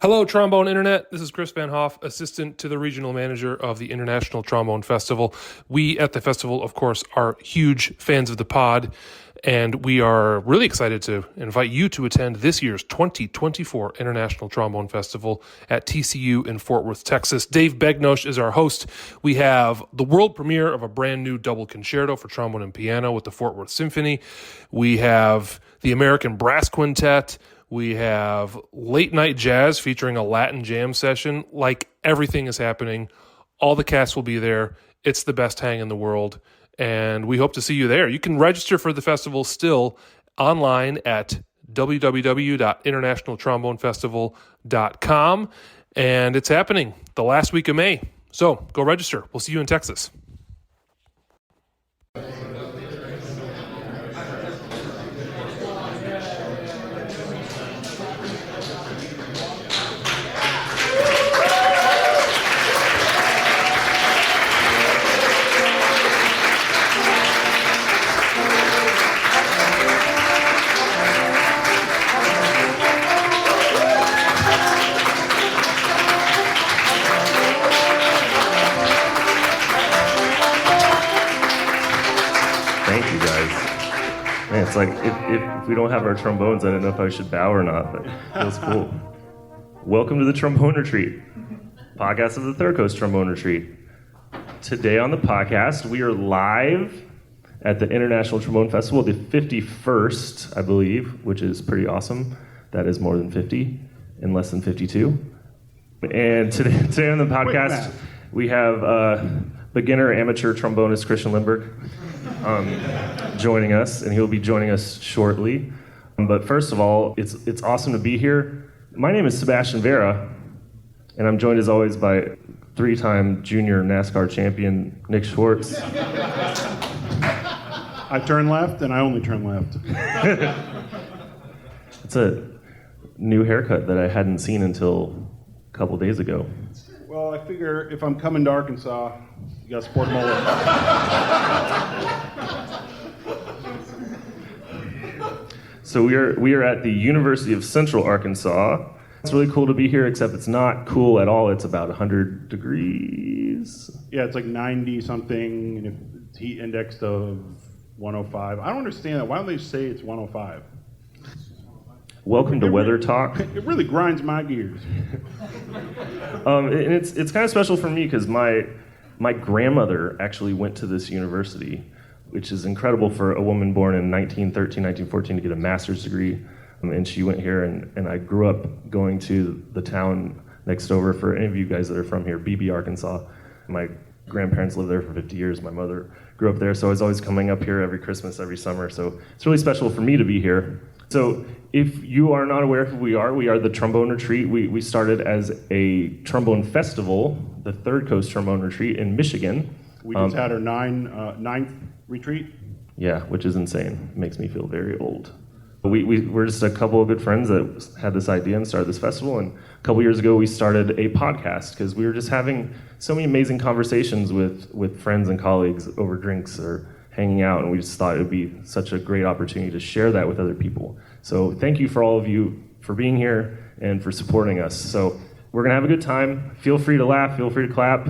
Hello, Trombone Internet. This is Chris Van Hoff, assistant to the regional manager of the International Trombone Festival. We at the festival, of course, are huge fans of the pod, and we are really excited to invite you to attend this year's 2024 International Trombone Festival at TCU in Fort Worth, Texas. Dave Begnosh is our host. We have the world premiere of a brand new double concerto for trombone and piano with the Fort Worth Symphony. We have the American Brass Quintet. We have late night jazz featuring a Latin jam session. Like, everything is happening. All the cast will be there. It's the best hang in the world, and we hope to see you there. You can register for the festival still online at www.internationaltrombonefestival.com, and it's happening the last week of May. So go register. We'll see you in Texas. It's like, if we don't have our trombones, I don't know if I should bow or not, but it feels cool. Welcome to the Trombone Retreat, podcast of the Third Coast Trombone Retreat. Today on the podcast, we are live at the International Trombone Festival, the 51st, I believe, which is pretty awesome. That is more than 50 and less than 52. And today on the podcast, we have beginner amateur trombonist Christian Lindberg joining us, and he'll be joining us shortly. But first of all, it's awesome to be here. My name is Sebastian Vera, and I'm joined as always by three-time junior NASCAR champion Nick Schwartz. I turn left, and I only turn left. It's a new haircut that I hadn't seen until a couple days ago. Well, I figure if I'm coming to Arkansas, you got to sport a mullet. So we are at the University of Central Arkansas. It's really cool to be here, except it's not cool at all. It's about 100 degrees. Yeah, it's like 90 something, and if it's heat indexed of 105. I don't understand that. Why don't they say it's 105? Welcome to Weather Talk. It really grinds my gears. And it's kind of special for me because my grandmother actually went to this university, which is incredible for a woman born in 1913, 1914 to get a master's degree. And she went here, and I grew up going to the town next over. For any of you guys that are from here, Beebe, Arkansas. My grandparents lived there for 50 years. My mother grew up there, so I was always coming up here every Christmas, every summer. So it's really special for me to be here. So if you are not aware of who we are the Trombone Retreat. We started as a trombone festival, the Third Coast Trombone Retreat in Michigan. We just had our ninth retreat. Yeah, which is insane. It makes me feel very old. But we're just a couple of good friends that had this idea and started this festival. And a couple years ago, we started a podcast because we were just having so many amazing conversations with friends and colleagues over drinks or hanging out. And we just thought it would be such a great opportunity to share that with other people. So thank you for all of you for being here and for supporting us. So we're going to have a good time. Feel free to laugh. Feel free to clap.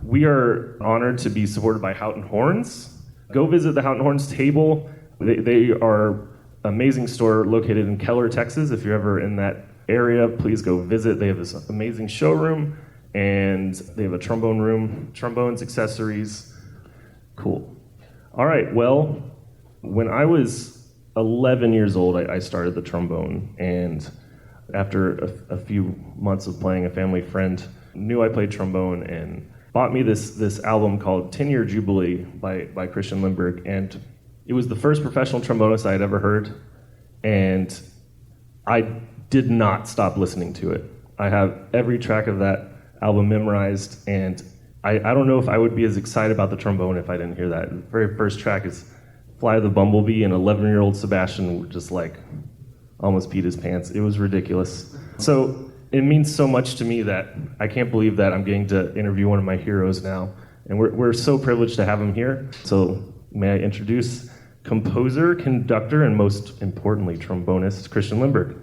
We are honored to be supported by Houghton Horns. Go visit the Houghton Horns table. They are an amazing store located in Keller, Texas. If you're ever in that area, please go visit. They have this amazing showroom, and they have a trombone room, trombones, accessories. Cool. All right, well, when I was 11 years old, I started the trombone, and after a few months of playing, a family friend knew I played trombone and bought me this album called 10-Year Jubilee by Christian Lindberg, and it was the first professional trombonist I had ever heard, and I did not stop listening to it. I have every track of that album memorized, and I don't know if I would be as excited about the trombone if I didn't hear that. The very first track is Fly the Bumblebee, and 11-year-old Sebastian just like almost peed his pants. It was ridiculous. So it means so much to me that I can't believe that I'm getting to interview one of my heroes now. And we're so privileged to have him here. So may I introduce composer, conductor, and most importantly, trombonist Christian Lindberg.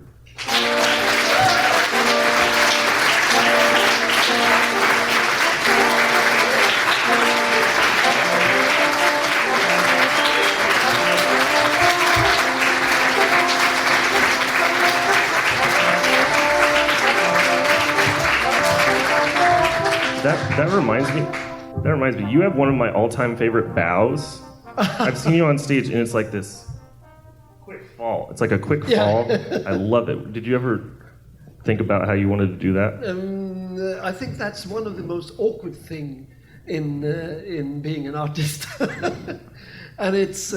That reminds me. That reminds me. You have one of my all-time favorite bows. I've seen you on stage, and it's like this quick fall. It's like a quick fall. I love it. Did you ever think about how you wanted to do that? I think that's one of the most awkward thing in being an artist, and it's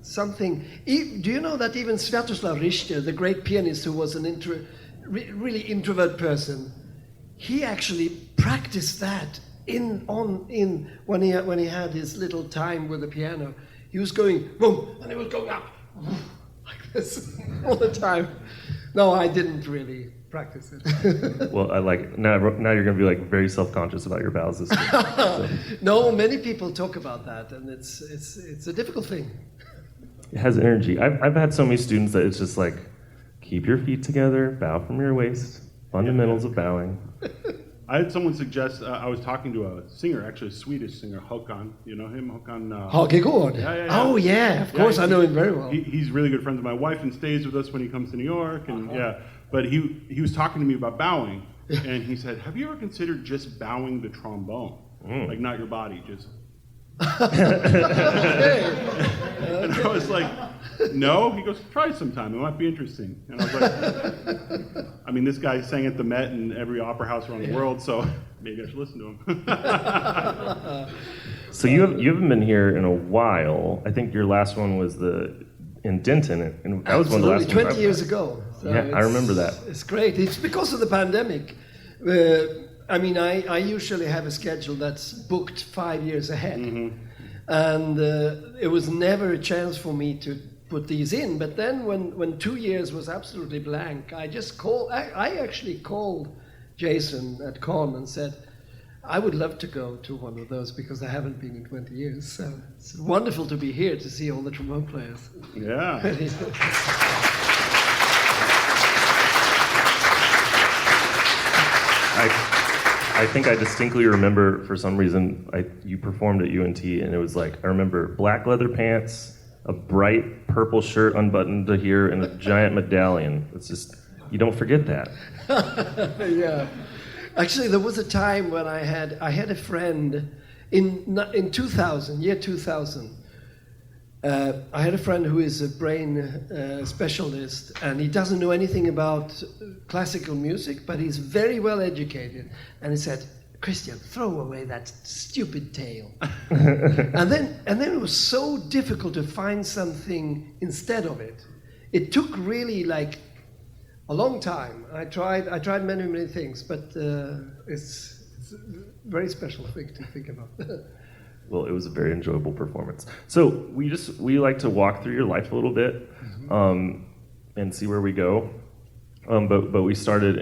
something. Do you know that even Sviatoslav Richter, the great pianist who was an really introvert person, he actually practiced that when he had his little time with the piano. He was going boom, and he was going up like this all the time. No, I didn't really practice it. Well, I like now you're gonna be like very self-conscious about your bows this week. So. No, many people talk about that, and it's a difficult thing. It has energy. I've had so many students that it's just like, keep your feet together, bow from your waist, fundamentals of bowing. I had someone suggest, I was talking to a singer, actually a Swedish singer, Håkan. You know him, Håkan? Hagegård? Yeah. Oh, yeah, of course, I know him very well. He's really good friends with my wife and stays with us when he comes to New York. And but he was talking to me about bowing, and he said, have you ever considered just bowing the trombone? Like not your body, just... And I was like, no. He goes, try sometime. It might be interesting. And I was like, I mean, this guy sang at the Met and every opera house around the world, so maybe I should listen to him. So you haven't been here in a while. I think your last one was in Denton, and that was one of the last ones. 20 years ago. So yeah, I remember that. It's great. It's because of the pandemic. I mean, I usually have a schedule that's booked 5 years ahead. Mm-hmm. And it was never a chance for me to put these in. But then when 2 years was absolutely blank, I actually called Jason at Con and said, I would love to go to one of those because I haven't been in 20 years. So it's wonderful to be here to see all the trombone players. Yeah. I think I distinctly remember, for some reason, you performed at UNT, and it was like, I remember black leather pants, a bright purple shirt unbuttoned to here, and a giant medallion. It's just, you don't forget that. Yeah. Actually, there was a time when I had a friend in 2000, year 2000. I had a friend who is a brain specialist, and he doesn't know anything about classical music, but he's very well educated. And he said, Christian, throw away that stupid tale. and then it was so difficult to find something instead of it. It took really like a long time. I tried many things, but it's a very special thing to think about. Well, it was a very enjoyable performance. So we like to walk through your life a little bit, and see where we go. But we started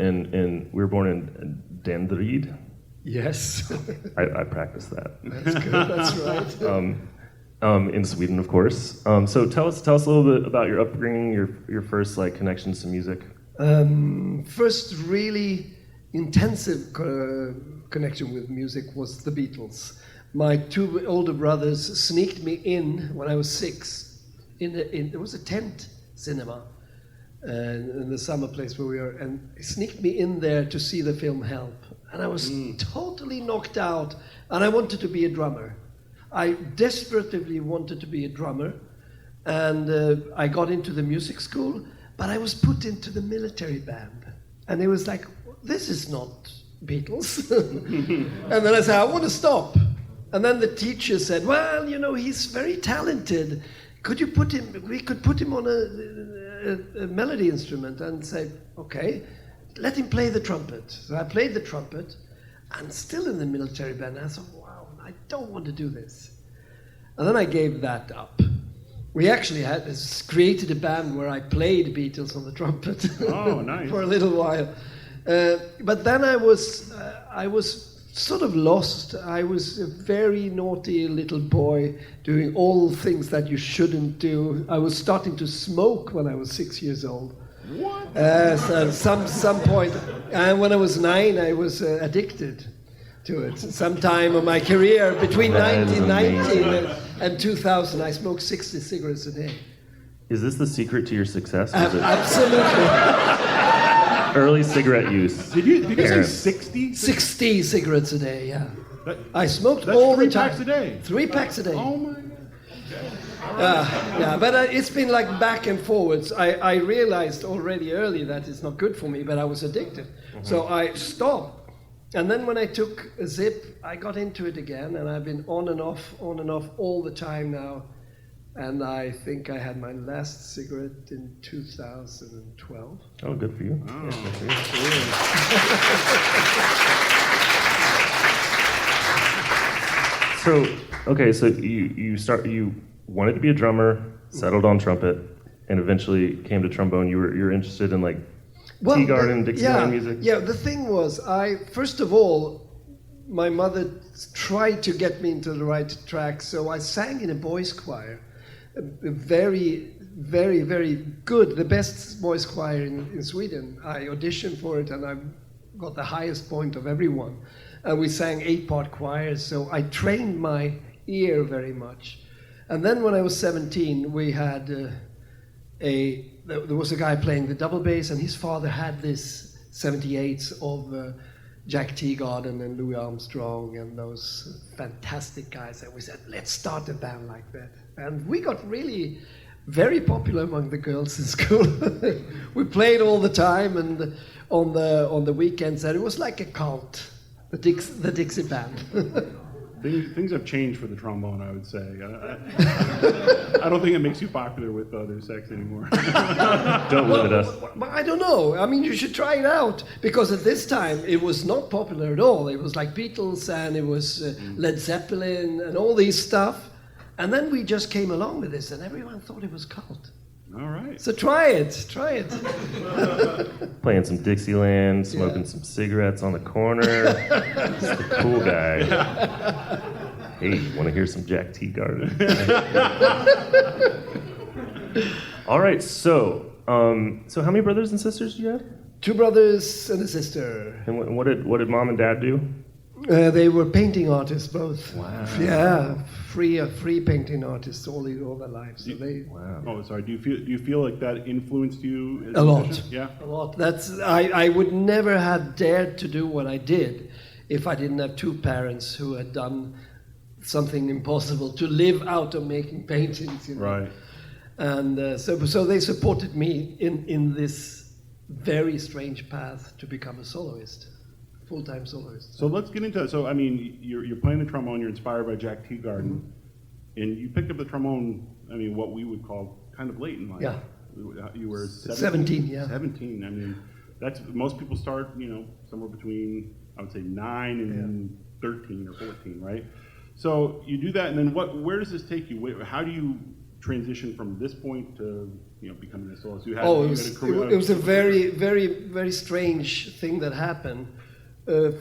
we were born in Danderyd. Yes. I practiced that. That's good. That's right. In Sweden, of course. So tell us a little bit about your upbringing, your first like connections to music. First, really intensive connection with music was the Beatles. My two older brothers sneaked me in when I was 6. There was a tent cinema in the summer place where we were, and sneaked me in there to see the film Help. And I was totally knocked out, and I wanted to be a drummer. I desperately wanted to be a drummer, and I got into the music school, but I was put into the military band. And it was like, this is not Beatles. And then I said, I want to stop. And then the teacher said, well, you know, he's very talented. We could put him on a melody instrument and say, okay, let him play the trumpet. So I played the trumpet, and still in the military band. I thought, wow, I don't want to do this. And then I gave that up. We actually created a band where I played Beatles on the trumpet. Oh, nice. For a little while. But then I was sort of lost. I was a very naughty little boy doing all things that you shouldn't do. I was starting to smoke when I was 6 years old. What? So some point, and when I was 9, I was addicted to it. Sometime of my career, between 1990 and 2000, I smoked 60 cigarettes a day. Is this the secret to your success? Absolutely. early cigarette use. Did you say Parents. 60? 60 cigarettes a day, yeah. That- I smoked That's all three the time. packs a day. 3 packs a day. Oh my God. Yeah, but it's been like back and forwards. I realized already early that it's not good for me, but I was addicted. So I stopped. And then when I took a zip, I got into it again, and I've been on and off all the time now. And I think I had my last cigarette in 2012. Oh, good for you. Oh. Yeah, good for you. So, okay, so you wanted to be a drummer, settled on trumpet, and eventually came to trombone. You're interested in like tea garden, Dixieland music? Yeah, the thing was, first of all, my mother tried to get me into the right track, so I sang in a boys' choir. A very, very, very good, the best boys' choir in Sweden. I auditioned for it and I got the highest point of everyone. And we sang 8-part choirs, so I trained my ear very much. And then when I was 17, we had there was a guy playing the double bass, and his father had this 78s of Jack Teagarden and Louis Armstrong and those fantastic guys. And we said, let's start a band like that. And we got really very popular among the girls in school. We played all the time and on the weekends, and it was like a cult, the Dixie Band. Things have changed for the trombone, I would say. I don't think it makes you popular with the other sex anymore. Don't limit us. But I don't know. I mean, you should try it out, because at this time it was not popular at all. It was like Beatles and it was Led Zeppelin and all these stuff. And then we just came along with this, and everyone thought it was cult. All right. So try it. Playing some Dixieland, smoking some cigarettes on the corner. Just a cool guy. Hey, want to hear some Jack Teagarden? All right, so how many brothers and sisters do you have? 2 brothers and a sister. And what did mom and dad do? They were painting artists, both. Wow. Yeah, free painting artists all their lives. So they Wow. Oh, sorry. Do you feel like that influenced you? As A lot. musician? Yeah. a lot. I would never have dared to do what I did if I didn't have 2 parents who had done something impossible to live out of making paintings. You know? Right. And so they supported me in this very strange path to become a soloist. Full-time soloist. So let's get into it. So, I mean, you're playing the trombone, you're inspired by Jack Teagarden, and you picked up the trombone, I mean, what we would call kind of late in life. Yeah. You were 17, yeah. 17. I mean, most people start, somewhere between, I would say, 9 and 13 or 14, right? So you do that, and then where does this take you? How do you transition from this point to, becoming a soloist? It was a very, very, very strange thing that happened.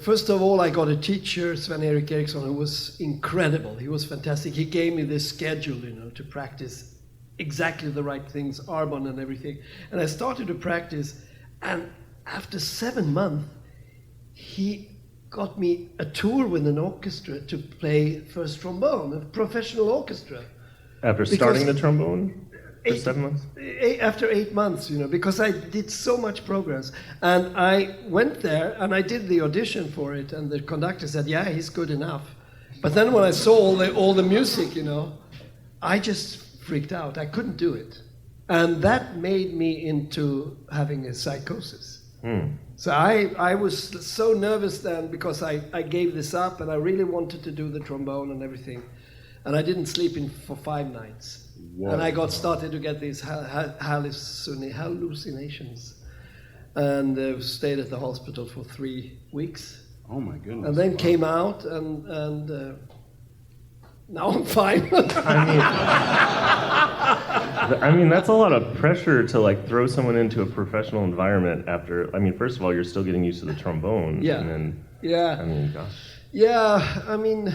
First of all, I got a teacher, Sven-Erik Eriksson, who was incredible. He was fantastic. He gave me this schedule, to practice exactly the right things, Arbon and everything. And I started to practice, and after 7 months, he got me a tour with an orchestra to play first trombone, a professional orchestra. After starting the trombone? For 7 months? After 8 months, because I did so much progress. And I went there and I did the audition for it, and the conductor said, yeah, he's good enough. But then when I saw all the music, I just freaked out. I couldn't do it. And that made me into having a psychosis. So I was so nervous then, because I gave this up and I really wanted to do the trombone and everything. And I didn't sleep for 5 nights. Whoa. And I got started to get these hallucinations, and stayed at the hospital for 3 weeks. Oh my goodness! And then came out, and now I'm fine. I mean, that's a lot of pressure to throw someone into a professional environment after. I mean, first of all, you're still getting used to the trombone. Yeah. And then, Yeah. I mean, gosh. Yeah. I mean,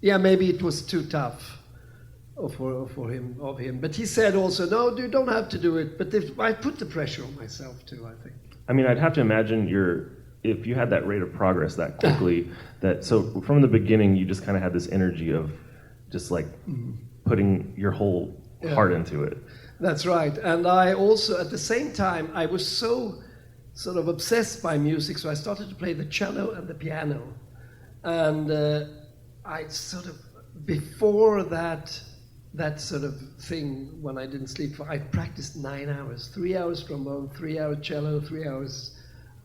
yeah. Maybe it was too tough. For him, but he said also, no, you don't have to do it. But I put the pressure on myself too, I think. I mean, I'd have to imagine if you had that rate of progress that quickly, so from the beginning you just kind of had this energy of just putting your whole heart into it. That's right. And I also, at the same time, I was so sort of obsessed by music, so I started to play the cello and the piano. And I sort of, before that sort of thing, when I didn't sleep, I practiced 9 hours, 3 hours trombone, 3 hours cello, 3 hours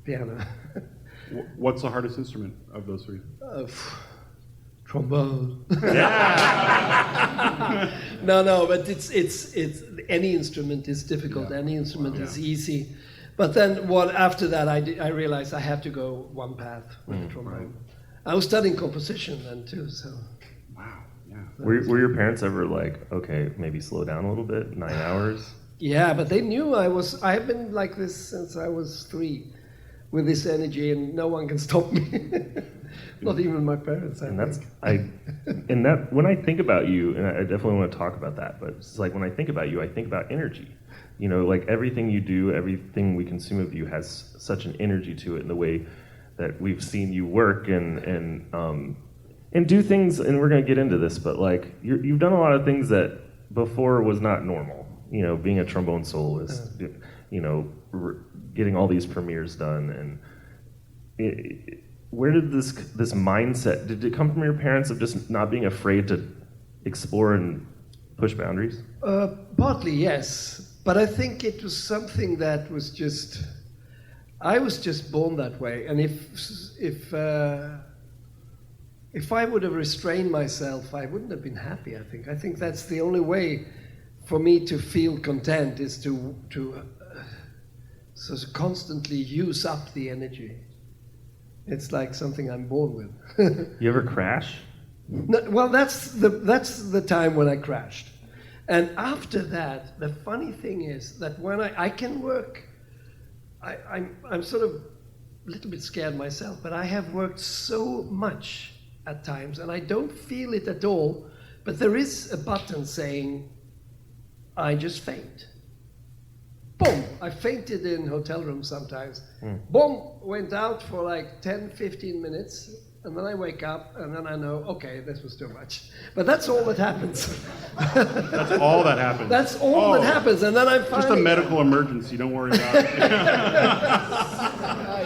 piano. What's the hardest instrument of those three? Trombone. No, but it's any instrument is difficult. Yeah. Any instrument is easy. But then after that, I realized I have to go one path with the trombone. Right. I was studying composition then too, so. Wow. Yeah. Were your parents ever like, okay, maybe slow down a little bit, 9 hours? Yeah, but they knew I have been like this since I was 3, with this energy, and no one can stop me. Not even my parents. And when I think about you, and I definitely want to talk about that, but it's like when I think about you, I think about energy. You know, like everything you do, everything we consume of you has such an energy to it in the way that we've seen you work and do things. And we're going to get into this, but like you've done a lot of things that before was not normal. You know, being a trombone soloist, you know, getting all these premieres done, and where did this mindset, did it come from your parents of just not being afraid to explore and push boundaries? Partly, yes. But I think it was something that was just, I was just born that way. And if I would have restrained myself, I wouldn't have been happy, I think. I think that's the only way for me to feel content, is to sort of constantly use up the energy. It's like something I'm born with. You ever crash? No, well, that's the time when I crashed. And after that, the funny thing is that when I can work, I'm sort of a little bit scared myself, but I have worked so much at times, and I don't feel it at all, but there is a button saying, I just faint. Boom! I fainted in hotel rooms sometimes. Boom! Went out for like 10, 15 minutes, and then I wake up, and then I know, okay, this was too much. But that's all that happens. That's all that happens. That's all that happens, and then I'm just a medical emergency. Don't worry about it.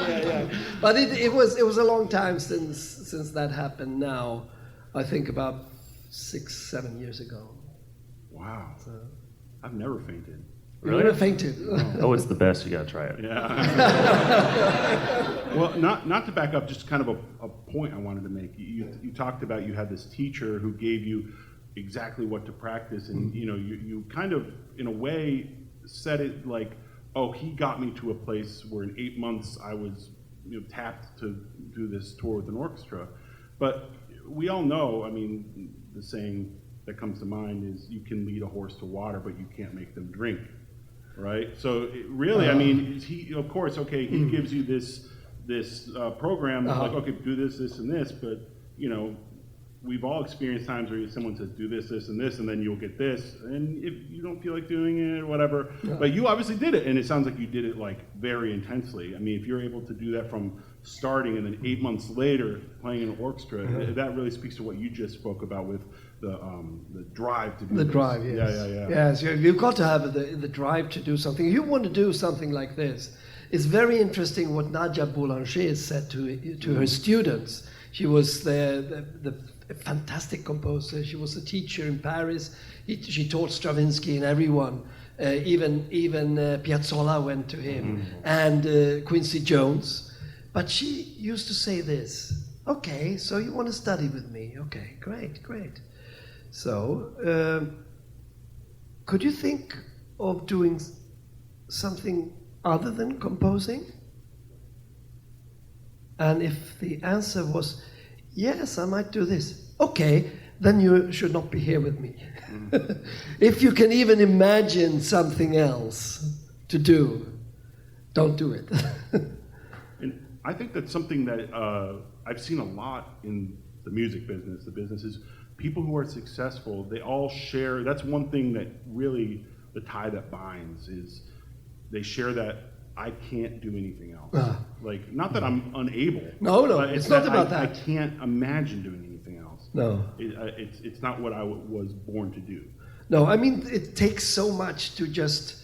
Yeah. But it was a long time since that happened. Now, I think about 6-7 years ago. Wow. So, I've never fainted. Really? Never fainted. Oh, it's the best. You gotta try it. Yeah. Well, not to back up, just kind of a point I wanted to make. You talked about you had this teacher who gave you exactly what to practice, and you know you kind of in a way said it like, oh, he got me to a place where in 8 months I was tapped to do this tour with an orchestra. But we all know, I mean, the saying that comes to mind is you can lead a horse to water, but you can't make them drink. Right, so really, I mean, he of course, okay, he gives you this program of like, okay, do this, and this, but you know, we've all experienced times where someone says, do this, and this, and then you'll get this, and if you don't feel like doing it or whatever, but you obviously did it, and it sounds like you did it like very intensely. I mean, if you're able to do that from starting and then 8 months later playing in an orchestra, that really speaks to what you just spoke about with the drive to do the this. Drive, yes. Yeah. Yes, you've got to have the drive to do something. If you want to do something like this, it's very interesting what Nadia Boulanger said to her students. She was the fantastic composer. She was a teacher in Paris. She taught Stravinsky and everyone. Even Piazzolla went to him, and Quincy Jones. But she used to say this: okay, so you want to study with me? Okay, great. So, could you think of doing something other than composing? And if the answer was, yes, I might do this, okay, then you should not be here with me. If you can even imagine something else to do, don't do it. And I think that's something that I've seen a lot in the music business. The business is people who are successful, they all share, that's one thing that really, the tie that binds is they share that I can't do anything else. Like, not that I'm unable. No, but it's not about that. I can't imagine doing anything else. No. It's not what I was born to do. No, I mean, it takes so much to just.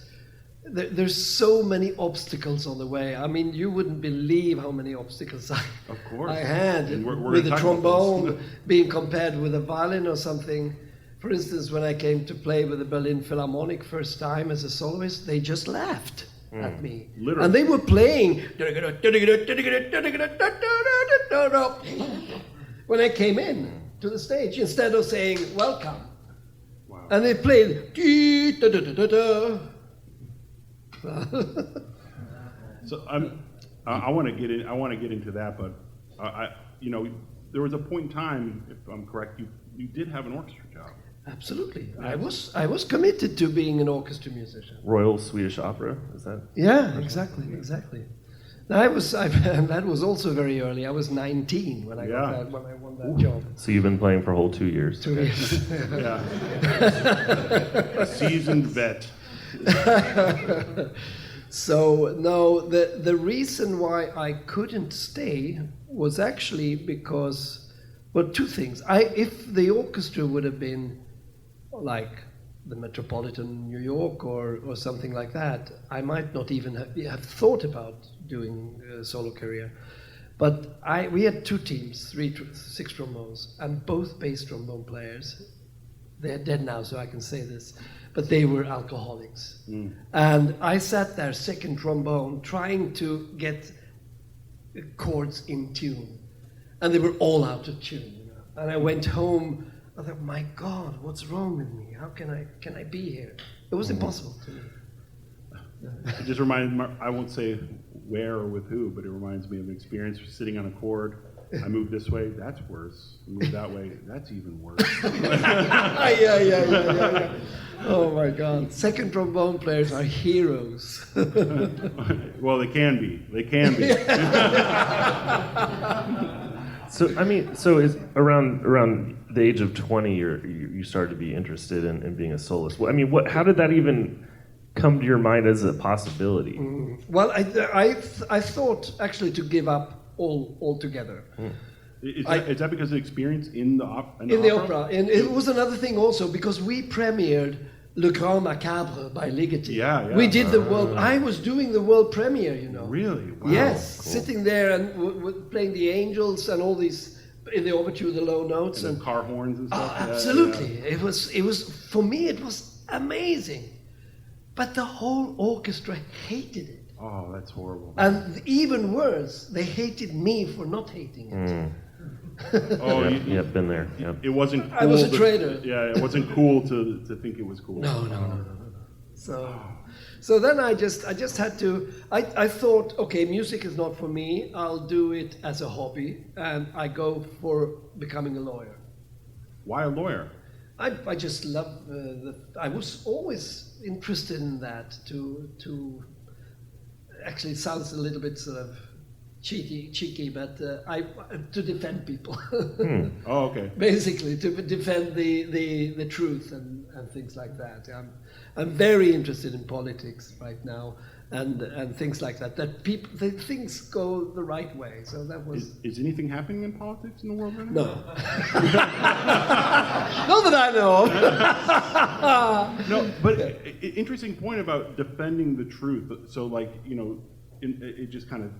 There's so many obstacles on the way. I mean, you wouldn't believe how many obstacles I had And we're with the gonna talk about trombone this. being compared with a violin or something. For instance, when I came to play with the Berlin Philharmonic first time as a soloist, they just laughed at me. Literally. And they were playing when I came in to the stage instead of saying welcome. Wow. And they played. So I want to get in. I want to get into that, but there was a point in time, if I'm correct, you did have an orchestra job. Absolutely, I was committed to being an orchestra musician. Royal Swedish Opera, is that? Yeah, exactly. That was also very early. I was 19 when I when I won that job. So you've been playing for a whole 2 years. 2 years. Yeah. A seasoned vet. So no, the reason why I couldn't stay was actually because, well, two things. If the orchestra would have been like the Metropolitan New York or something like that, I might not even have thought about doing a solo career. But we had two teams, six trombones, and both bass trombone players. They're dead now, so I can say this. But they were alcoholics. And I sat there, second trombone, trying to get chords in tune. And they were all out of tune. You know? And I went home, I thought, my God, what's wrong with me? How can I be here? It was impossible to me. It just reminds me, I won't say where or with who, but it reminds me of an experience sitting on a chord. I move this way, that's worse. I move that way, that's even worse. Yeah. Oh my God. Second trombone players are heroes. Well, they can be. So is around the age of 20, you started to be interested in being a soloist. Well, I mean, how did that even come to your mind as a possibility? Well, I thought actually to give up altogether. Is that because of the experience in the opera? In the opera. And it was another thing also because we premiered Le Grand Macabre by Ligeti. Yeah. We did the world. I was doing the world premiere, you know. Really? Wow. Yes, cool. Sitting there and playing the angels and all these in the overture, the low notes And the car horns and stuff. Oh, absolutely. Yeah. It was for me. It was amazing, but the whole orchestra hated it. Oh, that's horrible. And even worse, they hated me for not hating it. Oh, Yep, been there. Yep. It wasn't cool. I was a traitor. Yeah, it wasn't cool to think it was cool. No. So then I just had to. I thought, okay, music is not for me. I'll do it as a hobby, and I go for becoming a lawyer. Why a lawyer? I just love I was always interested in that. To actually, it sounds a little bit sort of cheeky, but to defend people. Oh, okay. Basically, to defend the truth and things like that. I'm very interested in politics right now and things like that. That things go the right way. So that was. Is anything happening in politics in the world right now? No. Not that I know of. No, but interesting point about defending the truth. So, like, it just kind of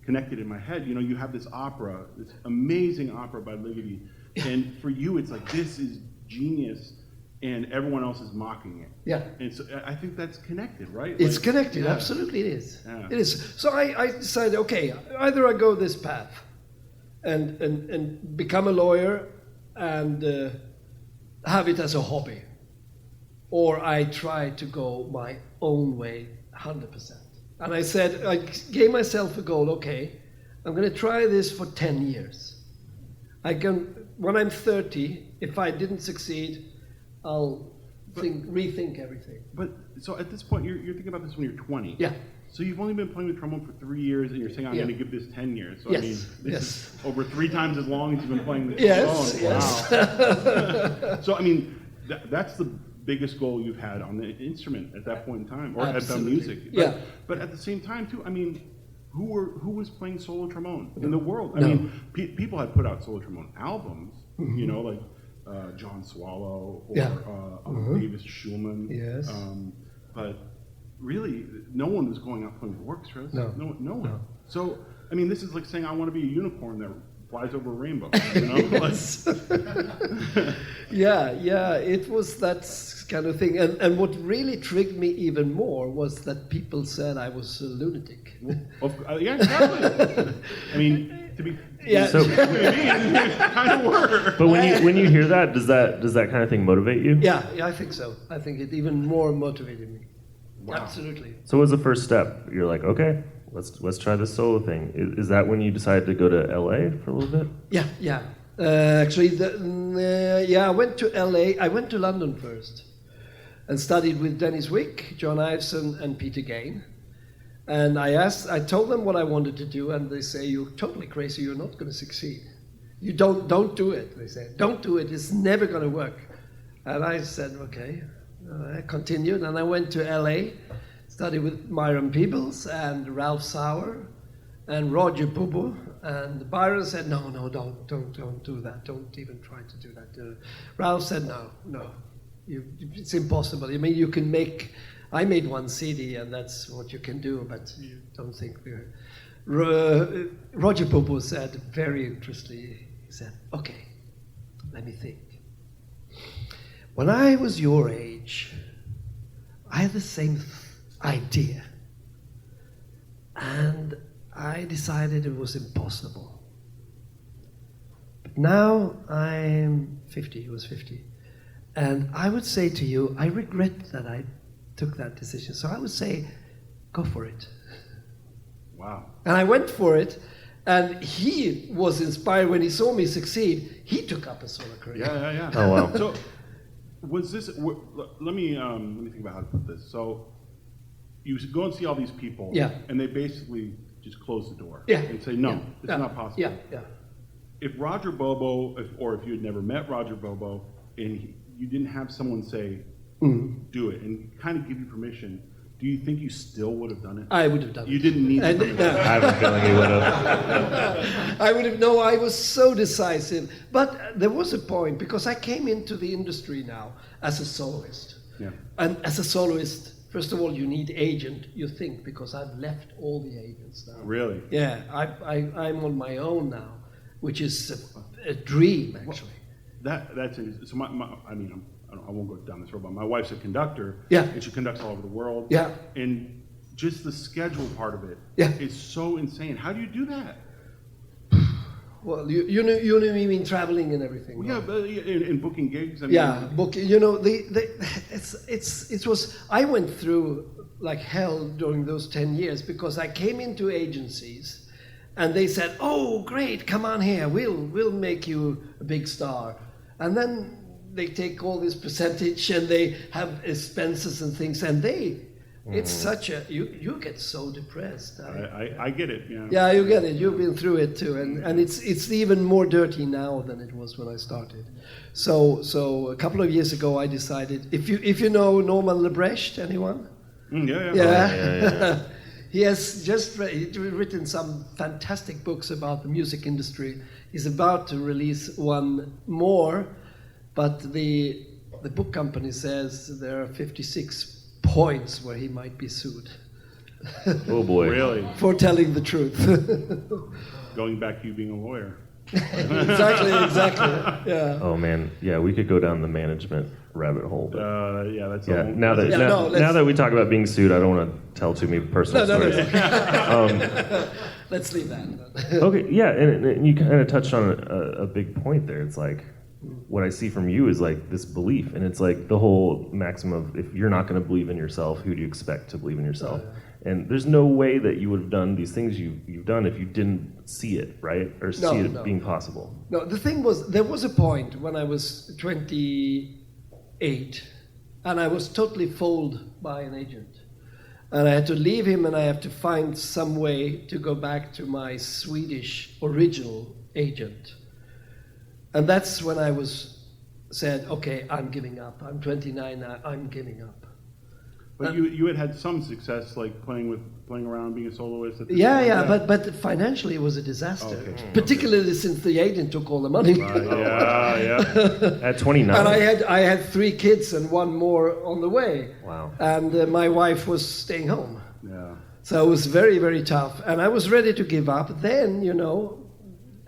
connected in my head. You have this opera, this amazing opera by Ligeti, and for you, it's like, this is genius, and everyone else is mocking it. Yeah. And so I think that's connected, right? It's connected. Yeah. Absolutely, it is. Yeah. It is. So I decided, okay, either I go this path and become a lawyer and have it as a hobby, or I try to go my own way 100%. And I said, I gave myself a goal, okay, I'm going to try this for 10 years. When I'm 30, if I didn't succeed, I'll rethink everything. But so at this point, you're thinking about this when you're 20. Yeah. So you've only been playing the trombone for 3 years, and you're saying, I'm going to give this 10 years. So Yes. I mean, this is over 3 times as long as you've been playing the Yes. trombone. Yes. Wow. So I mean, that's the biggest goal you've had on the instrument at that point in time, or Absolutely. at the music. Yeah. But at the same time, too, I mean, who was playing solo trombone in the world? I No. mean, people had put out solo trombone albums, like John Swallow or Yeah. Davis Schulman. Yes. But really, no one was going out playing the orchestras. No. No one. So, I mean, this is like saying I want to be a unicorn that flies over a rainbow. You know? Yeah, it was that kind of thing. And what really triggered me even more was that people said I was a lunatic. Yeah, exactly. I mean, to be Yeah. So, kind of were. but when you hear that, does that kind of thing motivate you? Yeah, I think so. I think it even more motivated me. Wow. Absolutely. So what was the first step? You're like, okay, let's try this solo thing. Is that when you decided to go to LA for a little bit? Yeah. Actually, I went to LA. I went to London first and studied with Dennis Wick, John Iveson, and Peter Gain. And I told them what I wanted to do, and they say, "You're totally crazy. You're not going to succeed. You don't do it." They said, "Don't do it. It's never going to work." And I said, "Okay." I continued, and I went to LA, studied with Myron Peebles and Ralph Sauer and Roger Bubu. And Byron said, "No, don't do that. Don't even try to do that." Ralph said, "No, it's impossible. I mean, you can make. I made one CD, and that's what you can do, but you don't think we're." Roger Bubu said, very interestingly, he said, "Okay, let me think. When I was your age, I had the same idea, and I decided it was impossible. But now I'm 50, he was 50, and I would say to you, I regret that I took that decision. So I would say, go for it." Wow. And I went for it, and he was inspired when he saw me succeed. He took up a solo career. Yeah. Oh wow. So, was this? Let me think about how to put this. So, you go and see all these people, Yeah. and they basically just close the door, Yeah. and say, "No, Yeah. it's Yeah. not possible." Yeah. If Roger Bobo, or if you had never met Roger Bobo, and you didn't have someone say, "Do it," and kind of give you permission, do you think you still would have done it? I would have done You it. didn't need And- permission. no. I have a feeling you would have. I would have, no, I was so decisive. But there was a point, because I came into the industry now as a soloist. Yeah. And as a soloist, first of all, you need agent, you think, because I've left all the agents now. Really? Yeah, I'm on my own now, which is a dream, actually. That's interesting. So I won't go down this road, but my wife's a conductor. Yeah. And she conducts all over the world. Yeah. And just the schedule part of it Yeah. is so insane. How do you do that? Well, you know me, mean traveling and everything. Well, no? yeah, but in booking gigs, I mean, Yeah, book. You know, it was. I went through like hell during those 10 years because I came into agencies, and they said, "Oh, great, come on here. We'll make you a big star," and then they take all this percentage and they have expenses and things, and it's such a you get so depressed. I get it. Yeah. Yeah, you get it. You've been through it too, and it's even more dirty now than it was when I started. So a couple of years ago, I decided. If you know Norman Lebrecht, anyone? Yeah. Yeah. He has just written some fantastic books about the music industry. He's about to release one more, but the book company says there are 56 points where he might be sued. Oh boy. Really? For telling the truth. Going back to you being a lawyer. Exactly. Yeah. Oh man, yeah, we could go down the management rabbit hole. But Yeah, that's yeah, all. now that we talk about being sued, I don't want to tell too many personal stories. Let's leave that. Okay, yeah, and you kind of touched on a big point there. It's like what I see from you is like this belief, and it's like the whole maxim of if you're not going to believe in yourself, who do you expect to believe in yourself? And there's no way that you would have done these things you've done if you didn't see it, right? Or see it being possible. No, the thing was, there was a point when I was 28, and I was totally fooled by an agent. And I had to leave him, and I have to find some way to go back to my Swedish original agent. And that's when I said, okay, I'm giving up. I'm 29 now, I'm giving up. But you had some success, like playing around, being a soloist. At the Yeah, time. but financially it was a disaster, Okay. particularly since the agent took all the money. Right, yeah. At 29. And I had 3 kids and 1 more on the way. Wow. And my wife was staying home. Yeah. So it was very, very tough. And I was ready to give up. Then,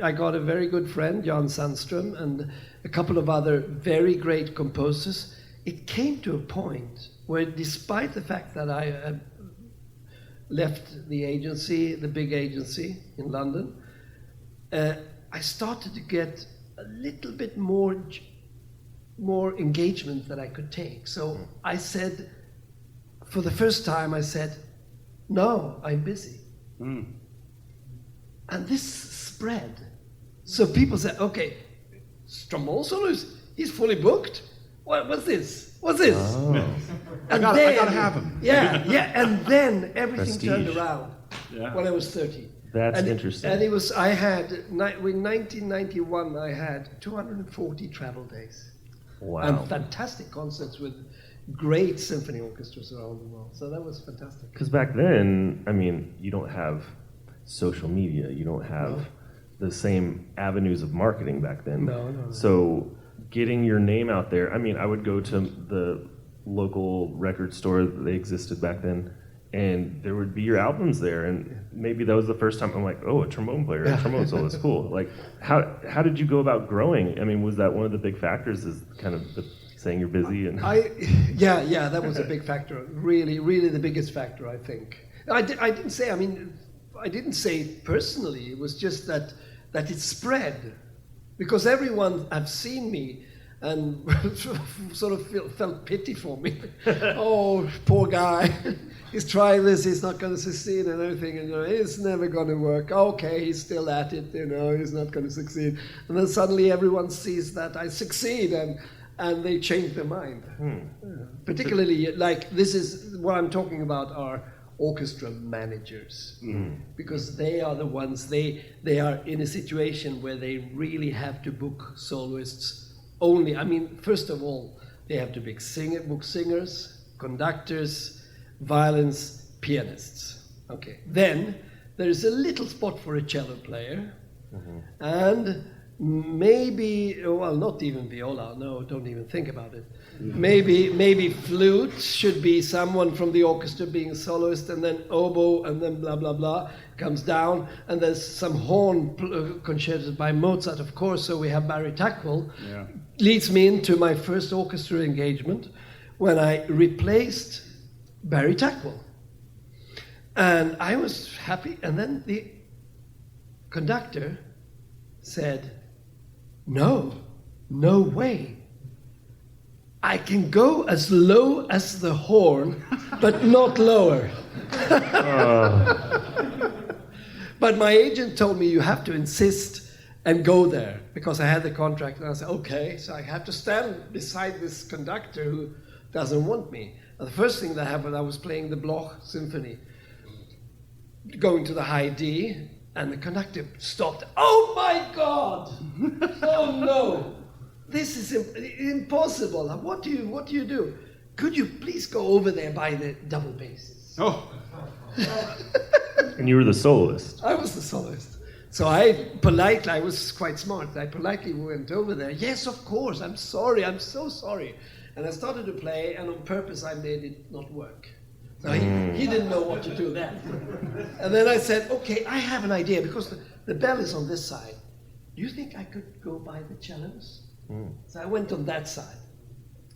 I got a very good friend, Jan Sandström, and a couple of other very great composers. It came to a point where, despite the fact that I had left the agency, the big agency in London, I started to get a little bit more engagement that I could take. So I said, for the first time, I said, no, I'm busy. And this spread. So people said, okay, trombone soloist, he's fully booked? What's this? What's this? Oh. I gotta have him. Yeah, and then everything turned Prestige. around Yeah. when I was 30. That's And interesting. And it was, in 1991, I had 240 travel days. Wow. And fantastic concerts with great symphony orchestras around the world. So that was fantastic. Because back then, I mean, you don't have social media. You don't have the same avenues of marketing back then. No. So getting your name out there, I mean, I would go to the local record store, they existed back then, and there would be your albums there, and maybe that was the first time I'm like, oh, a trombone player, a trombone soloist, cool. Like, how did you go about growing? I mean, was that one of the big factors, is kind of saying you're busy? And Yeah, that was a big factor. Really the biggest factor, I think. I didn't say it personally. It was just that it spread, because everyone had seen me and sort of felt pity for me. Oh, poor guy. He's trying this, he's not going to succeed and everything, and it's never going to work. Okay, he's still at it, he's not going to succeed. And then suddenly everyone sees that I succeed, and they change their mind. Particularly, like, this is what I'm talking about, are orchestra managers, because they are the ones, they are in a situation where they really have to book soloists only. I mean, first of all, they have to book singers, conductors, violins, pianists. Okay. Then there is a little spot for a cello player, and maybe, well, not even viola. No, don't even think about it. Maybe flute should be someone from the orchestra being a soloist, and then oboe, and then blah blah blah comes down, and there's some horn concertos by Mozart, of course. So we have Barry Tackwell. Yeah. Leads me into my first orchestra engagement when I replaced Barry Tackwell. And I was happy, and then the conductor said, no way. I can go as low as the horn, but not lower. But my agent told me, you have to insist and go there, because I had the contract. And I said, okay, so I have to stand beside this conductor who doesn't want me. And the first thing that happened, I was playing the Bloch Symphony, going to the high D, and the conductor stopped. Oh my God! Oh no! This is impossible. What do you do? Could you please go over there by the double basses? Oh. And you were the soloist. I was the soloist. So I was quite smart. I politely went over there. Yes, of course. I'm sorry. I'm so sorry. And I started to play, and on purpose I made it not work. So he didn't know what to do then. And then I said, okay, I have an idea, because the bell is on this side. Do you think I could go by the cellos? So I went on that side.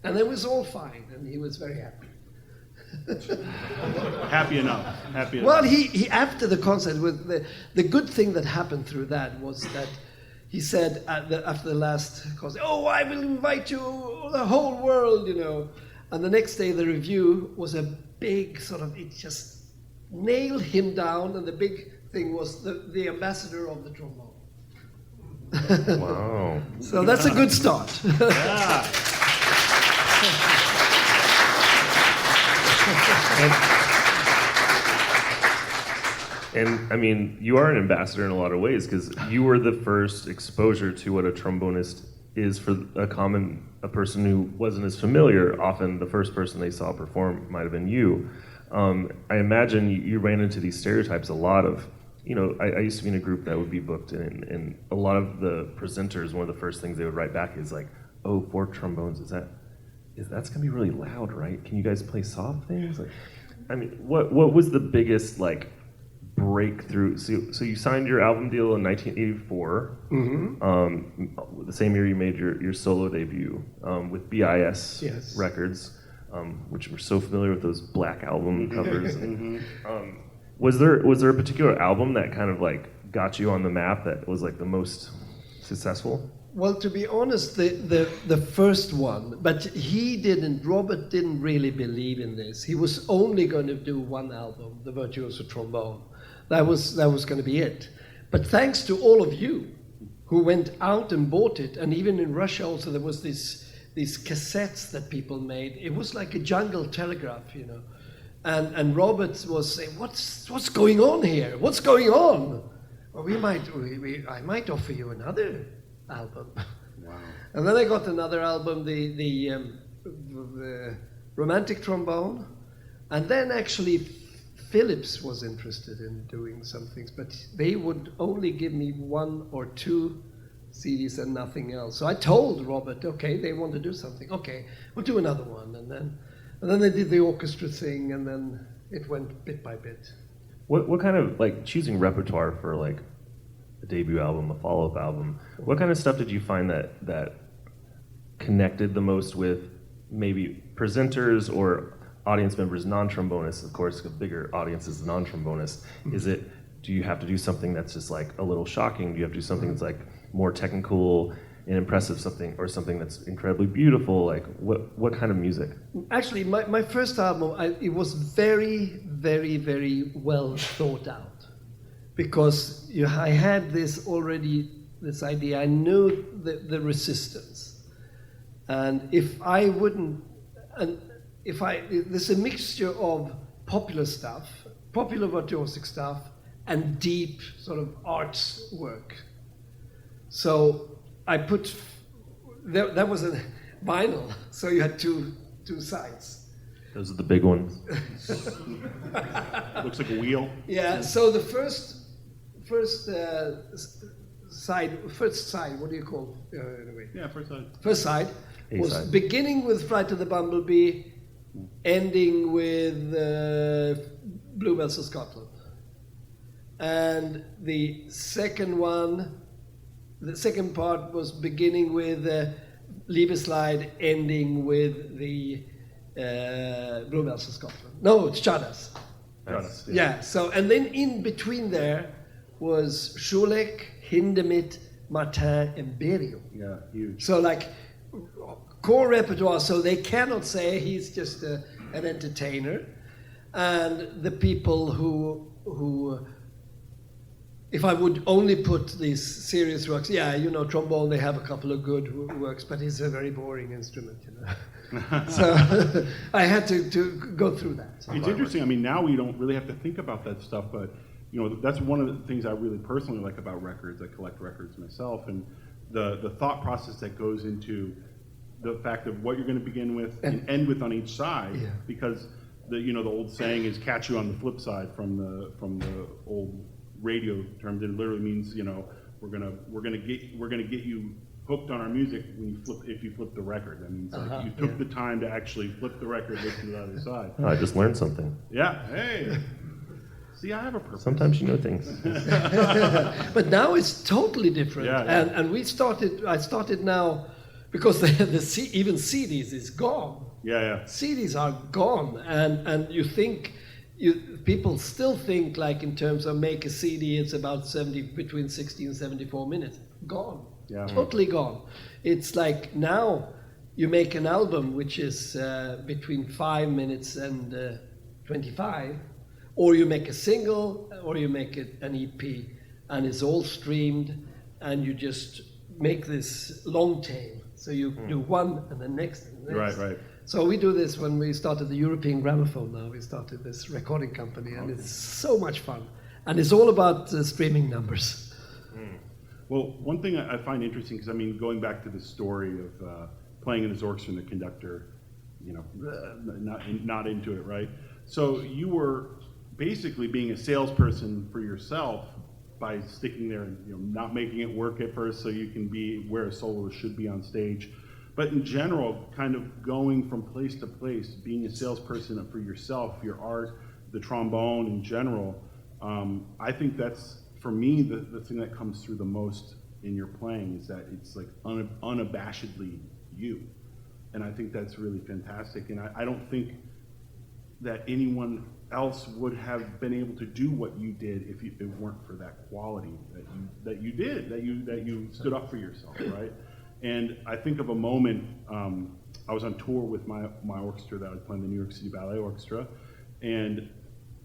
And it was all fine, and he was very happy. Happy enough. Well, he after the concert, with the good thing that happened through that was that he said after the last concert, oh, I will invite you, the whole world, And the next day the review was a big it just nailed him down, and the big thing was the ambassador of the trombone. Wow. So that's a good start. Yeah. And I mean, you are an ambassador in a lot of ways, because you were the first exposure to what a trombonist is for a person who wasn't as familiar. Often the first person they saw perform might have been you. I imagine you ran into these stereotypes a lot of, I used to be in a group that would be booked, and a lot of the presenters, one of the first things they would write back is like, oh, 4 trombones, that's gonna be really loud, right? Can you guys play soft things? Like, I mean, what was the biggest like breakthrough? So you signed your album deal in 1984, the same year you made your solo debut with BIS Records, which we're so familiar with those black album covers. Was there a particular album that kind of like got you on the map that was like the most successful? Well, to be honest, the first one, but Robert didn't really believe in this. He was only going to do one album, The Virtuoso Trombone. That was going to be it. But thanks to all of you who went out and bought it, and even in Russia also there was these cassettes that people made. It was like a jungle telegraph, And Robert was saying, "What's going on here? What's going on?" Well, I might offer you another album. Wow. And then I got another album, the Romantic Trombone, and then actually Philips was interested in doing some things, but they would only give me 1 or 2 CDs and nothing else. So I told Robert, okay, they want to do something. Okay, we'll do another one, and then they did the orchestra thing, and then it went bit by bit. What kind of, like, choosing repertoire for like a debut album, a follow-up album, what kind of stuff did you find that connected the most with maybe presenters or audience members, non-trombonists? Of course, a bigger audience is non-trombonists. Do you have to do something that's just like a little shocking? Do you have to do something that's like more technical and impressive, something that's incredibly beautiful? Like what kind of music? Actually, my first album, it was very, very, very well thought out, because I had this idea. I knew the resistance, and there's a mixture of popular stuff, popular virtuosic stuff, and deep sort of arts work. So I put, that was a vinyl, so you had two sides. Those are the big ones. Looks like a wheel. Yeah, so the first side, what do you call anyway? Yeah, first side. First side was A-side. beginning with Flight of the Bumblebee, ending with Bluebells of Scotland. And the second part was beginning with Liebeslide, ending with the Bluebells of Scotland. No, it's Chadas. Nice. Yeah, so, and then in between there was Schulek, Hindemith, Martin, and Berio. Yeah, huge. So like core repertoire, so they cannot say he's just an entertainer. And the people who if I would only put these serious works, trombone, they have a couple of good works, but it's a very boring instrument, So I had to go through that. It's interesting. I mean, now we don't really have to think about that stuff, but that's one of the things I really personally like about records. I collect records myself, and the thought process that goes into the fact of what you're going to begin with and end with on each side, because the old saying is "catch you on the flip side" from the old radio terms. It literally means we're gonna get you hooked on our music if you flip the record. That means you took the time to actually flip the record, listen to the other side. Oh, I just learned something. Yeah. Hey. See, I have a purpose. Sometimes you know things. But now it's totally different. Yeah. And I started now because even CDs is gone. Yeah. CDs are gone, and people still think like in terms of make a CD, it's about between 60 and 74 minutes. Gone. Yeah. Totally gone. It's like now you make an album which is between 5 minutes and 25, or you make a single, or you make an EP, and it's all streamed, and you just make this long tail. So you do one and the next and the next. Right. So we do this when we started the European Gramophone now. We started this recording company, and it's so much fun. And it's all about streaming numbers. Well, one thing I find interesting, because I mean, going back to the story of playing in his orchestra and the conductor, you know, not into it, right? So you were basically being a salesperson for yourself by sticking there and, you know, not making it work at first so you can be where a soloist should be on stage. But in general, kind of going from place to place, being a salesperson for yourself, your art, the trombone in general, I think that's, for me, the thing that comes through the most in your playing is that it's like unabashedly you. And I think that's really fantastic. And I don't think that anyone else would have been able to do what you did if it weren't for that quality that you stood up for yourself, right? And I think of a moment, I was on tour with my orchestra that I was playing, the New York City Ballet Orchestra, and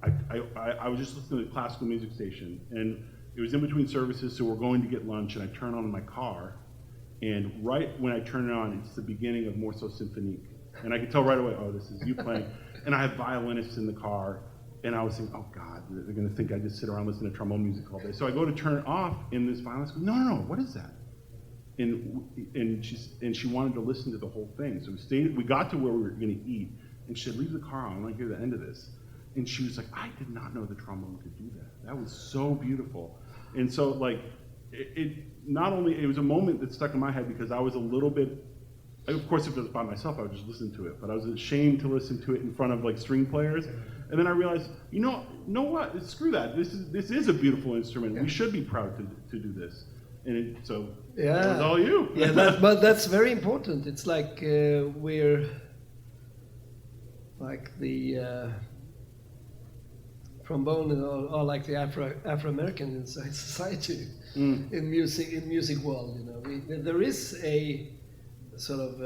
I was just listening to the classical music station, and it was in between services, so we're going to get lunch, and I turn on my car, and right when I turn it on, it's the beginning of Morceau Symphonique. And I could tell right away, oh, this is you playing. And I have violinists in the car, and I was thinking, oh God, they're gonna think I just sit around listening to trombone music all day. So I go to turn it off, and this violinist goes, no, what is that? And she wanted to listen to the whole thing. So we got to where we were gonna eat, and she said, leave the car on, I want to hear the end of this. And she was like, I did not know the trombone could do that. That was so beautiful. And so like, it was a moment that stuck in my head because I was a little bit, of course if it was by myself I would just listen to it, but I was ashamed to listen to it in front of like string players. And then I realized, you know what, screw that. This is a beautiful instrument. We should be proud to do this. And so it was all you. Yeah, but that's very important. It's like we're like the trombone are like the Afro-American in society, in music world. You know, there is a sort of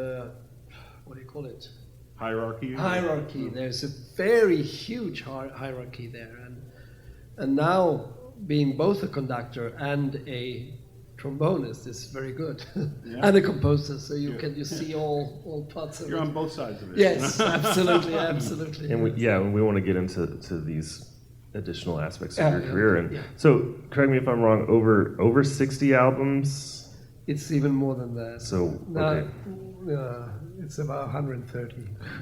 what do you call it? Hierarchy. Hierarchy. There's a very huge hierarchy there, and now being both a conductor and a trombonist is very good, and a composer. So you see all parts of it. You're on both sides of it. Yes, absolutely. And we want to get into these additional aspects of your career. And so, correct me if I'm wrong. Over 60 albums. It's even more than that. So okay. It's about 130.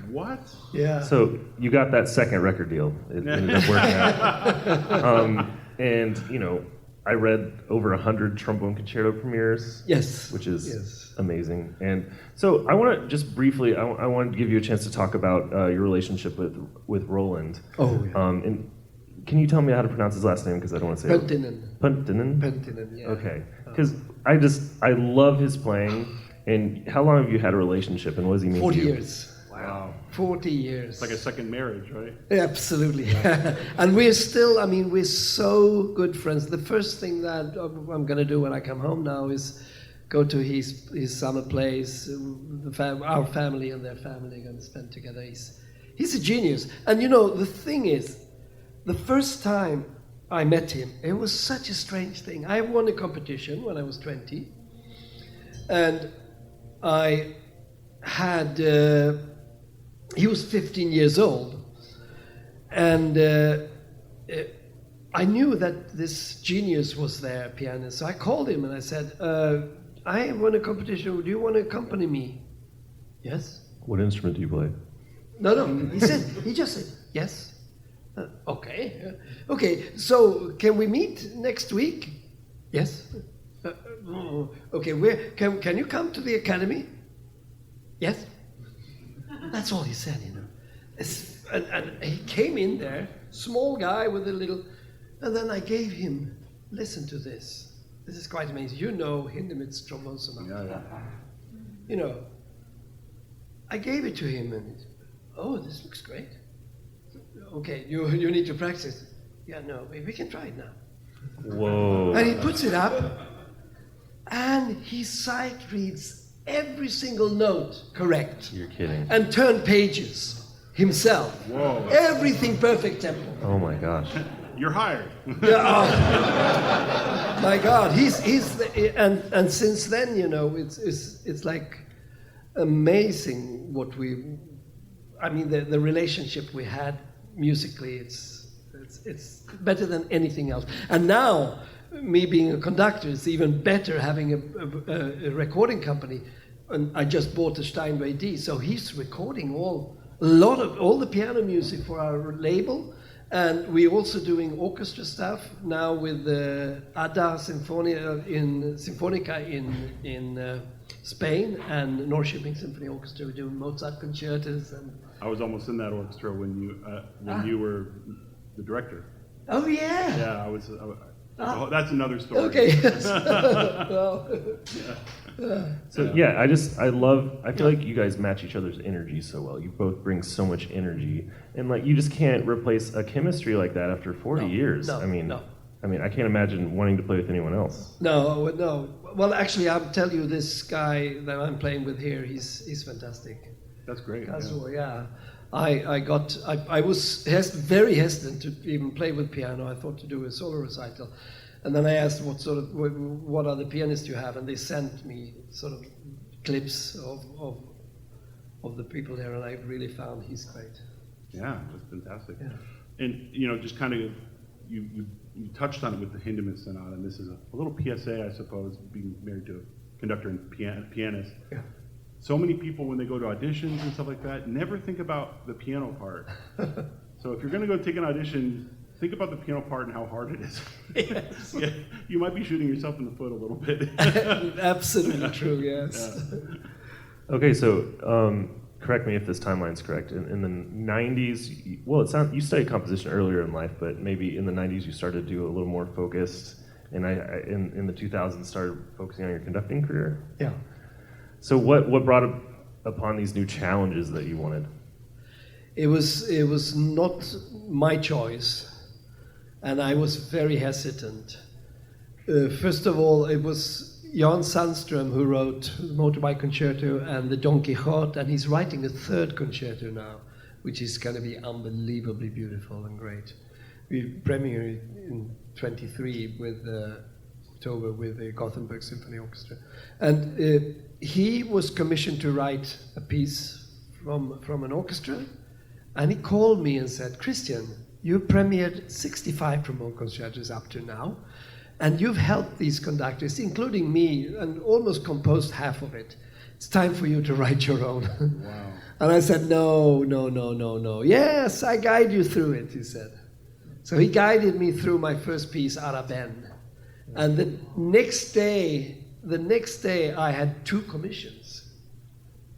What? Yeah. So you got that second record deal. It ended up working out. And you know, I read over 100 trombone concerto premieres. Yes. Which is amazing. And so I want to just briefly, I wanted to give you a chance to talk about your relationship with Roland. Oh, yeah. And can you tell me how to pronounce his last name? Because I don't want to say Penttinen. Penttinen? Penttinen, yeah. Okay. Because I love his playing. And how long have you had a relationship, and what does he mean 40 to you? years. Wow. 40 years. It's like a second marriage, right? Absolutely. And we're so good friends. The first thing that I'm going to do when I come home now is go to his summer place. Our family and their family are going to spend together. He's a genius. And you know, the thing is, the first time I met him, it was such a strange thing. I won a competition when I was 20. And I had, he was 15 years old, and I knew that this genius was there, pianist. So I called him and I said, I won a competition, do you want to accompany me? Yes. What instrument do you play? No, he just said, yes. Okay. Okay, so can we meet next week? Yes. Okay, can you come to the academy? Yes. That's all he said, you know. And he came in there, small guy with a little, and then I gave him, listen to this. This is quite amazing. You know Hindemith's trombone sonata. Yeah. You know, I gave it to him, and this looks great. Okay, you need to practice. Yeah, no, we can try it now. Whoa. And he puts it up, and he sight reads every single note correct. You're kidding. And turn pages himself. Whoa. Everything perfect tempo. Oh my gosh. You're hired. Yeah, my God, and since then, you know, it's like amazing what the relationship we had musically. It's better than anything else. And now me being a conductor, it's even better having a recording company. And I just bought a Steinway D, so he's recording all the piano music for our label. And we're also doing orchestra stuff now with the Ada Sinfonica in Spain and Norrköping Symphony Orchestra. We're doing Mozart concertos. And I was almost in that orchestra when you were the director. oh yeah. Yeah, I was. That's another story. Okay. Well, So yeah, I feel like you guys match each other's energy so well. You both bring so much energy, and like you just can't replace a chemistry like that after 40 years. I mean, I can't imagine wanting to play with anyone else. No. Well, actually, I'll tell you, this guy that I'm playing with here, he's fantastic. That's great. Kazuo, yeah. I was very hesitant to even play with piano. I thought to do a solo recital. And then I asked what other pianists you have, and they sent me sort of clips of the people there, and I really found he's great. Yeah, that's fantastic. Yeah. And just kind of you touched on it with the Hindemann Sonata, and this is a little PSA, I suppose, being married to a conductor and pianist. Yeah. So many people, when they go to auditions and stuff like that, never think about the piano part. So if you're going to go take an audition, think about the piano part and how hard it is. Yes. Yeah, you might be shooting yourself in the foot a little bit. Absolutely true, yes. Yeah. Okay, so correct me if this timeline's correct. In the 90s, you studied composition earlier in life, but maybe in the 90s you started to do a little more focused, and in the 2000s started focusing on your conducting career. Yeah. So what brought upon these new challenges that you wanted? It was not my choice, and I was very hesitant. First of all, it was Jan Sandström who wrote the Motorbike Concerto and the Don Quixote, and he's writing a third concerto now, which is going to be unbelievably beautiful and great. We premiere in 23 with October with the Gothenburg Symphony Orchestra, and he was commissioned to write a piece from an orchestra, and he called me and said, "Christian, you premiered 65 trombone concertos up to now, and you've helped these conductors, including me, and almost composed half of it. It's time for you to write your own." Wow. And I said, no. "Yes, I guide you through it," he said. So he guided me through my first piece, Araben. And the next day I had 2 commissions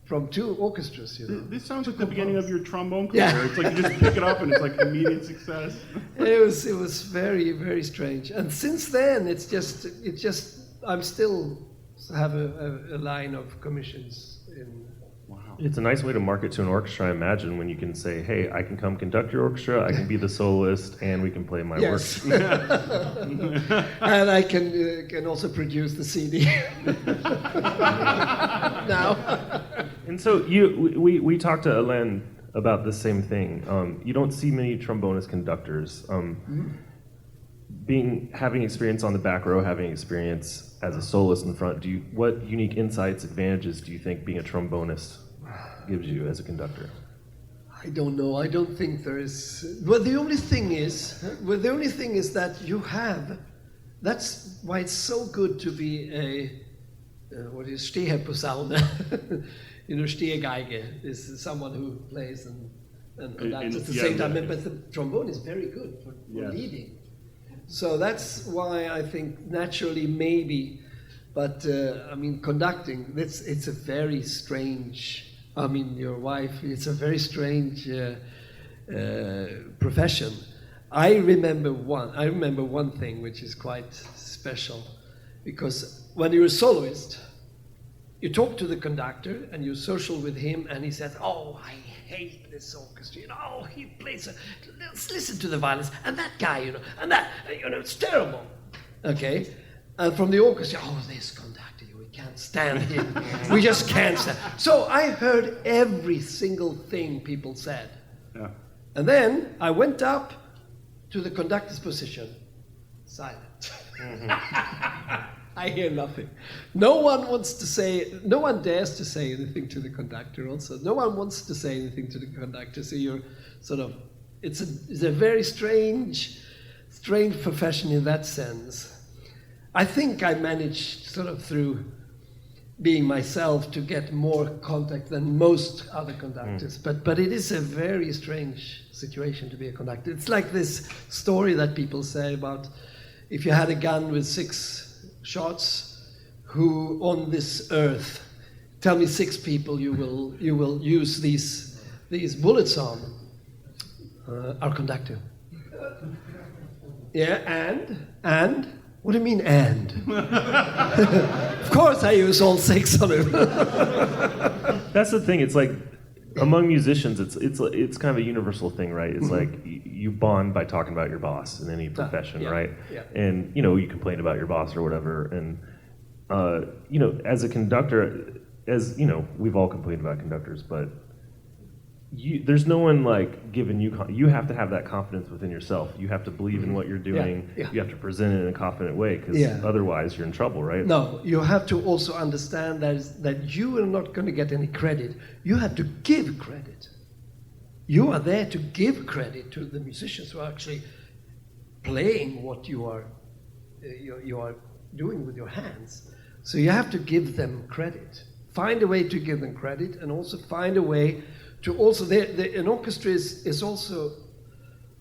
from 2 orchestras. This sounds like the beginning of your trombone career. Yeah. It's like you just pick it up and it's like immediate success. It was very, very strange. And since then, it's just I'm still have a line of commissions in. Wow. It's a nice way to market to an orchestra, I imagine, when you can say, "Hey, I can come conduct your orchestra, I can be the soloist, and we can play my work." Yes. And I can also produce the CD now. And so we talked to Alain about the same thing. You don't see many trombonist conductors. Having experience on the back row, having experience as a soloist in front, what unique insights, advantages do you think being a trombonist gives you as a conductor? I don't know. I don't think there is. Well, the only thing is that you have. That's why it's so good to be a Stehposaune. Stehgeige is someone who plays and conducts at the same time. But the trombone is very good for leading. So that's why I think naturally maybe, but conducting, it's a very strange. Your wife, it's a very strange profession. I remember one thing which is quite special, because when you're a soloist, you talk to the conductor and you social with him, and he says, "Oh, I hate this orchestra. He plays. Let's listen to the violins and that guy, and that, it's terrible." Okay, and from the orchestra, "Oh, this conductor. We can't stand him. We just can't stand." So I heard every single thing people said. Yeah. And then I went up to the conductor's position. Silent. I hear nothing. No one dares to say anything to the conductor also. No one wants to say anything to the conductor. So you're sort of, it's a very strange profession in that sense. I think I managed sort of through being myself to get more contact than most other conductors. But it is a very strange situation to be a conductor. It's like this story that people say about if you had a gun with 6 shots, who on this earth, tell me 6 people you will use these bullets on. Our conductor. Yeah, and? What do you mean, and? Of course I use all 6 on him. That's the thing. It's like among musicians, it's kind of a universal thing, right? It's like you bond by talking about your boss in any profession, yeah, right? yeah. And you complain about your boss or whatever, and as a conductor, we've all complained about conductors, but there's no one like giving you. You have to have that confidence within yourself. You have to believe in what you're doing. Yeah. You have to present it in a confident way, because otherwise you're in trouble, right? No, you have to also understand that you are not going to get any credit. You have to give credit. You are there to give credit to the musicians who are actually playing what you are doing with your hands. So you have to give them credit. Find a way to give them credit, and also find a way to also, an orchestra is also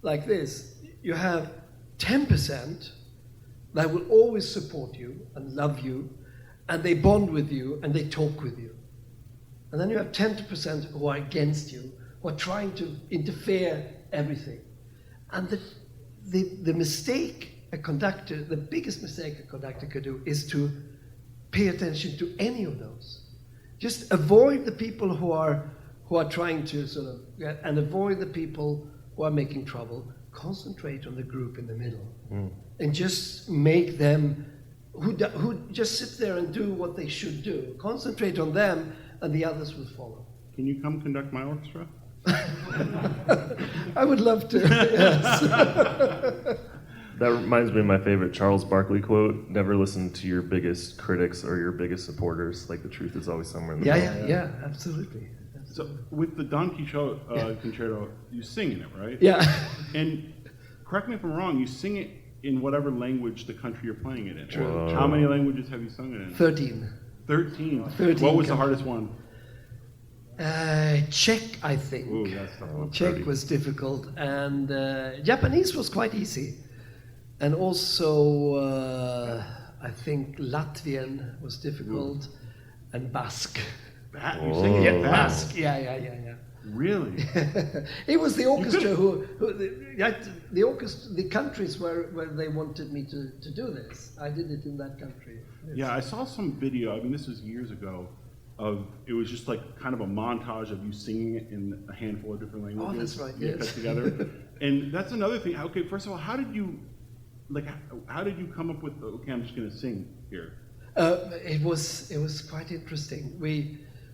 like this. You have 10% that will always support you and love you, and they bond with you and they talk with you. And then you have 10% who are against you, who are trying to interfere everything. And the mistake a conductor, the biggest mistake a conductor could do is to pay attention to any of those. Just avoid the people who are trying to sort of, and avoid the people who are making trouble. Concentrate on the group in the middle, and just make them, who just sit there and do what they should do. Concentrate on them, and the others will follow. Can you come conduct my orchestra? I would love to, yes. That reminds me of my favorite Charles Barkley quote: "Never listen to your biggest critics or your biggest supporters. Like, the truth is always somewhere in the middle." Yeah, absolutely. So with the Don Quixote concerto, you sing in it, right? Yeah. And correct me if I'm wrong, you sing it in whatever language the country you're playing it in. True. How many languages have you sung it in? 13. 13. 13. What was the hardest one? Czech, I think. Ooh, that's tough. Czech was difficult, and Japanese was quite easy. And also, I think Latvian was difficult, and Basque. You sing it in Basque? Yeah. Really? It was the orchestra the countries where they wanted me to do this. I did it in that country. Yeah, I saw some video, I mean, this was years ago, it was just like kind of a montage of you singing it in a handful of different languages. Oh, that's right, Yeah, yes. cut together. And that's another thing. Okay, first of all, how did you come up with, okay, I'm just going to sing here? It was quite interesting.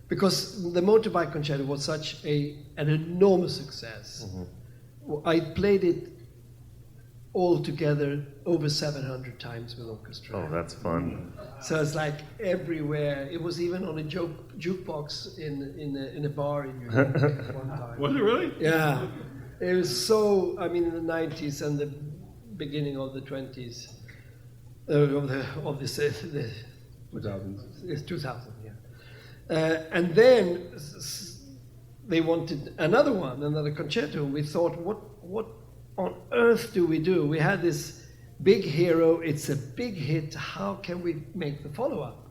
Because the motorbike concerto was such an enormous success. Mm-hmm. I played it all together over 700 times with orchestra. Oh, that's fun. So it's like everywhere. It was even on a jukebox in a bar in New York one time. Was it really? Yeah. It was so, I mean, in the 90s and the beginning of the 20s, of the 2000s. 2000, yeah. And then they wanted another concerto. We thought, what on earth do we do? We had this big hero, it's a big hit, how can we make the follow-up?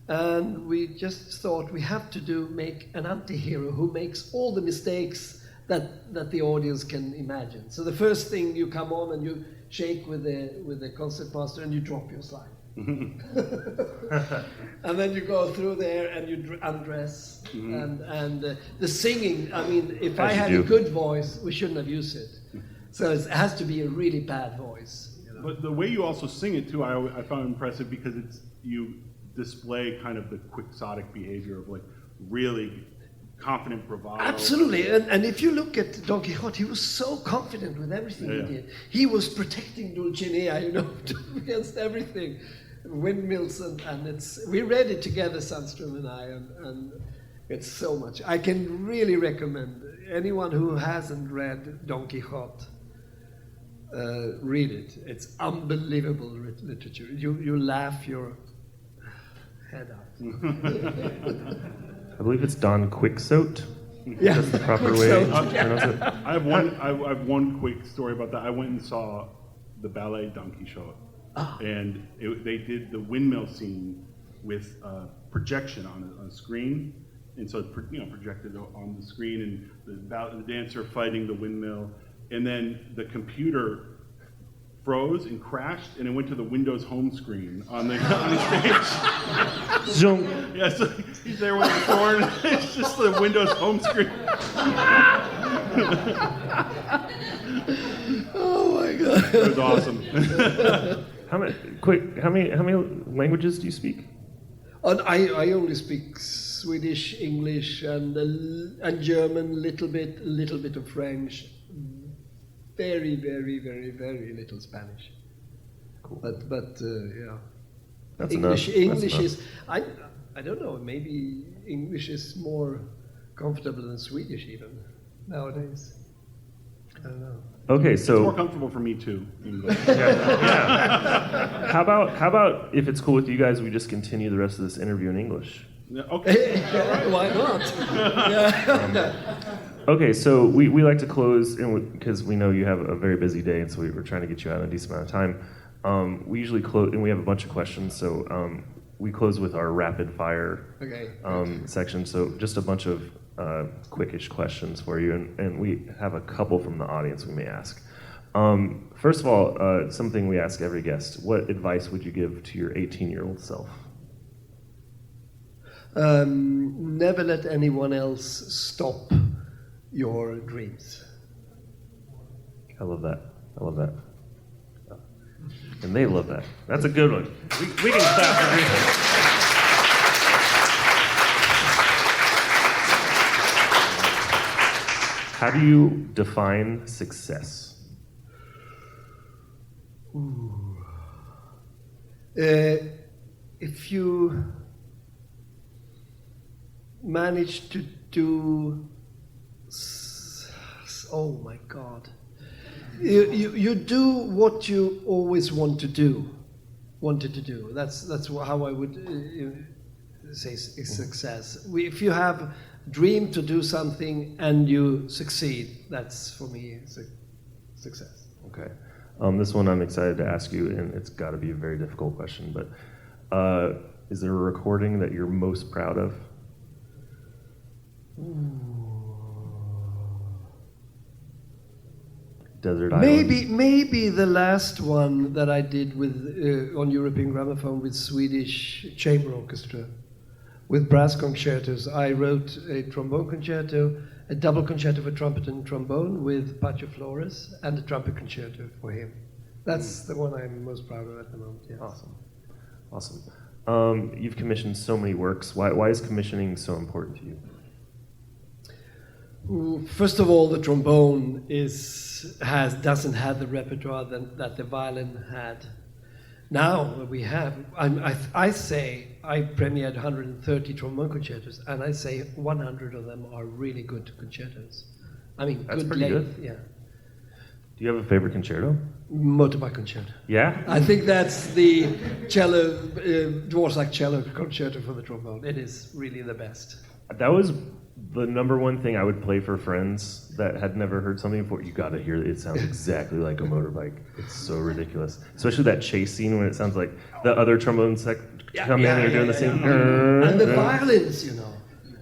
And we just thought we have to make an anti-hero who makes all the mistakes that the audience can imagine. So the first thing, you come on and you shake with the concertmaster and you drop your slide. And then you go through there and you undress, and the singing, I mean, if I had a good voice, we shouldn't have used it. So it has to be a really bad voice. You know? But the way you also sing it too, I found impressive, because you display kind of the quixotic behavior of like really confident bravado. Absolutely, and if you look at Don Quixote, he was so confident with everything he did. He was protecting Dulcinea, against everything. Windmills, and we read it together, Sandström and I, and it's so much. I can really recommend anyone who hasn't read Don Quixote. read it. It's unbelievable literature. You laugh your head out. I believe it's Don Quixote. Yeah, That's the proper way to Quixote, yeah. pronounce it. I have one quick story about that. I went and saw the ballet Don Quixote, and they did the windmill scene with projection on a screen, and so it projected on the screen, and the dancer fighting the windmill, and then the computer froze and crashed, and it went to the Windows home screen on the stage. Zoom. Yeah, so he's there with the horn. It's just the Windows home screen. Oh my god! It was awesome. How many languages do you speak? I only speak Swedish, English, and German. A little bit of French. Very, very, very, very little Spanish. Cool. But yeah. That's English. enough. English That's is. I don't know. Maybe English is more comfortable than Swedish even nowadays. I don't know. Okay, It's so more comfortable for me too. yeah. How about if it's cool with you guys, we just continue the rest of this interview in English? Yeah, okay. Why not? Okay, so we like to close, because we know you have a very busy day, and so we're trying to get you out in a decent amount of time. We usually close, and we have a bunch of questions, so we close with our rapid fire section. So just a bunch of quickish questions for you, and we have a couple from the audience we may ask. First of all, something we ask every guest: what advice would you give to your 18-year-old self? Never let anyone else stop your dreams. I love that. And they love that. That's a good one. We can clap for Grayson. How do you define success? If you manage to do, oh my God, you do what you always wanted to do. That's how I would say success. If you have a dream to do something and you succeed, that's for me success. Okay. This one I'm excited to ask you, and it's got to be a very difficult question, but is there a recording that you're most proud of? Desert Island. Maybe the last one that I did with on European Gramophone with Swedish Chamber Orchestra, with brass concertos. I wrote a trombone concerto, a double concerto for trumpet and trombone with Pacho Flores, and a trumpet concerto for him. That's the one I'm most proud of at the moment. Yes. Awesome. You've commissioned so many works. Why is commissioning so important to you? First of all, the trombone doesn't have the repertoire that the violin had. Now we have. I say I premiered 130 trombone concertos, and I say 100 of them are really good concertos. I mean, That's good pretty length. good. Yeah. Do you have a favorite concerto? Motorbike concerto. Yeah? I think that's the cello, Dvorak cello concerto for the trombone. It is really the best. That was the number one thing I would play for friends that had never heard something before. You gotta hear it. It sounds exactly like a motorbike. It's so ridiculous. Especially that chase scene when it sounds like the other trombones come in and are doing the same. And the violins,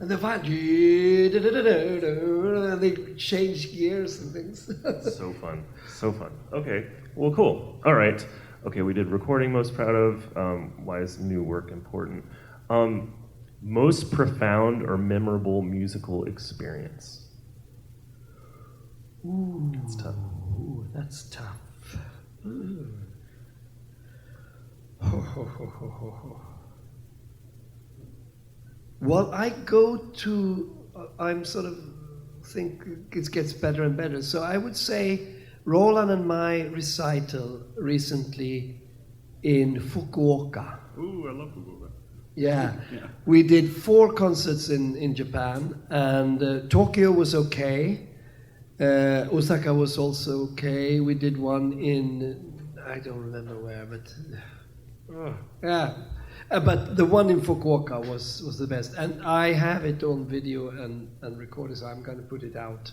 And the violin, and they change gears and things. So fun. Okay, well, cool. All right. Okay, we did recording most proud of. Why is new work important? Most profound or memorable musical experience? Ooh, that's tough. Ooh, that's tough. Well, I go to, I'm sort of think it gets better and better. So I would say Roland and my recital recently in Fukuoka. Ooh, I love Fukuoka. Yeah. We did 4 concerts in Japan, and Tokyo was okay. Osaka was also okay. We did one in, I don't remember where, but yeah. But the one in Fukuoka was the best, and I have it on video and recorded, so I'm going to put it out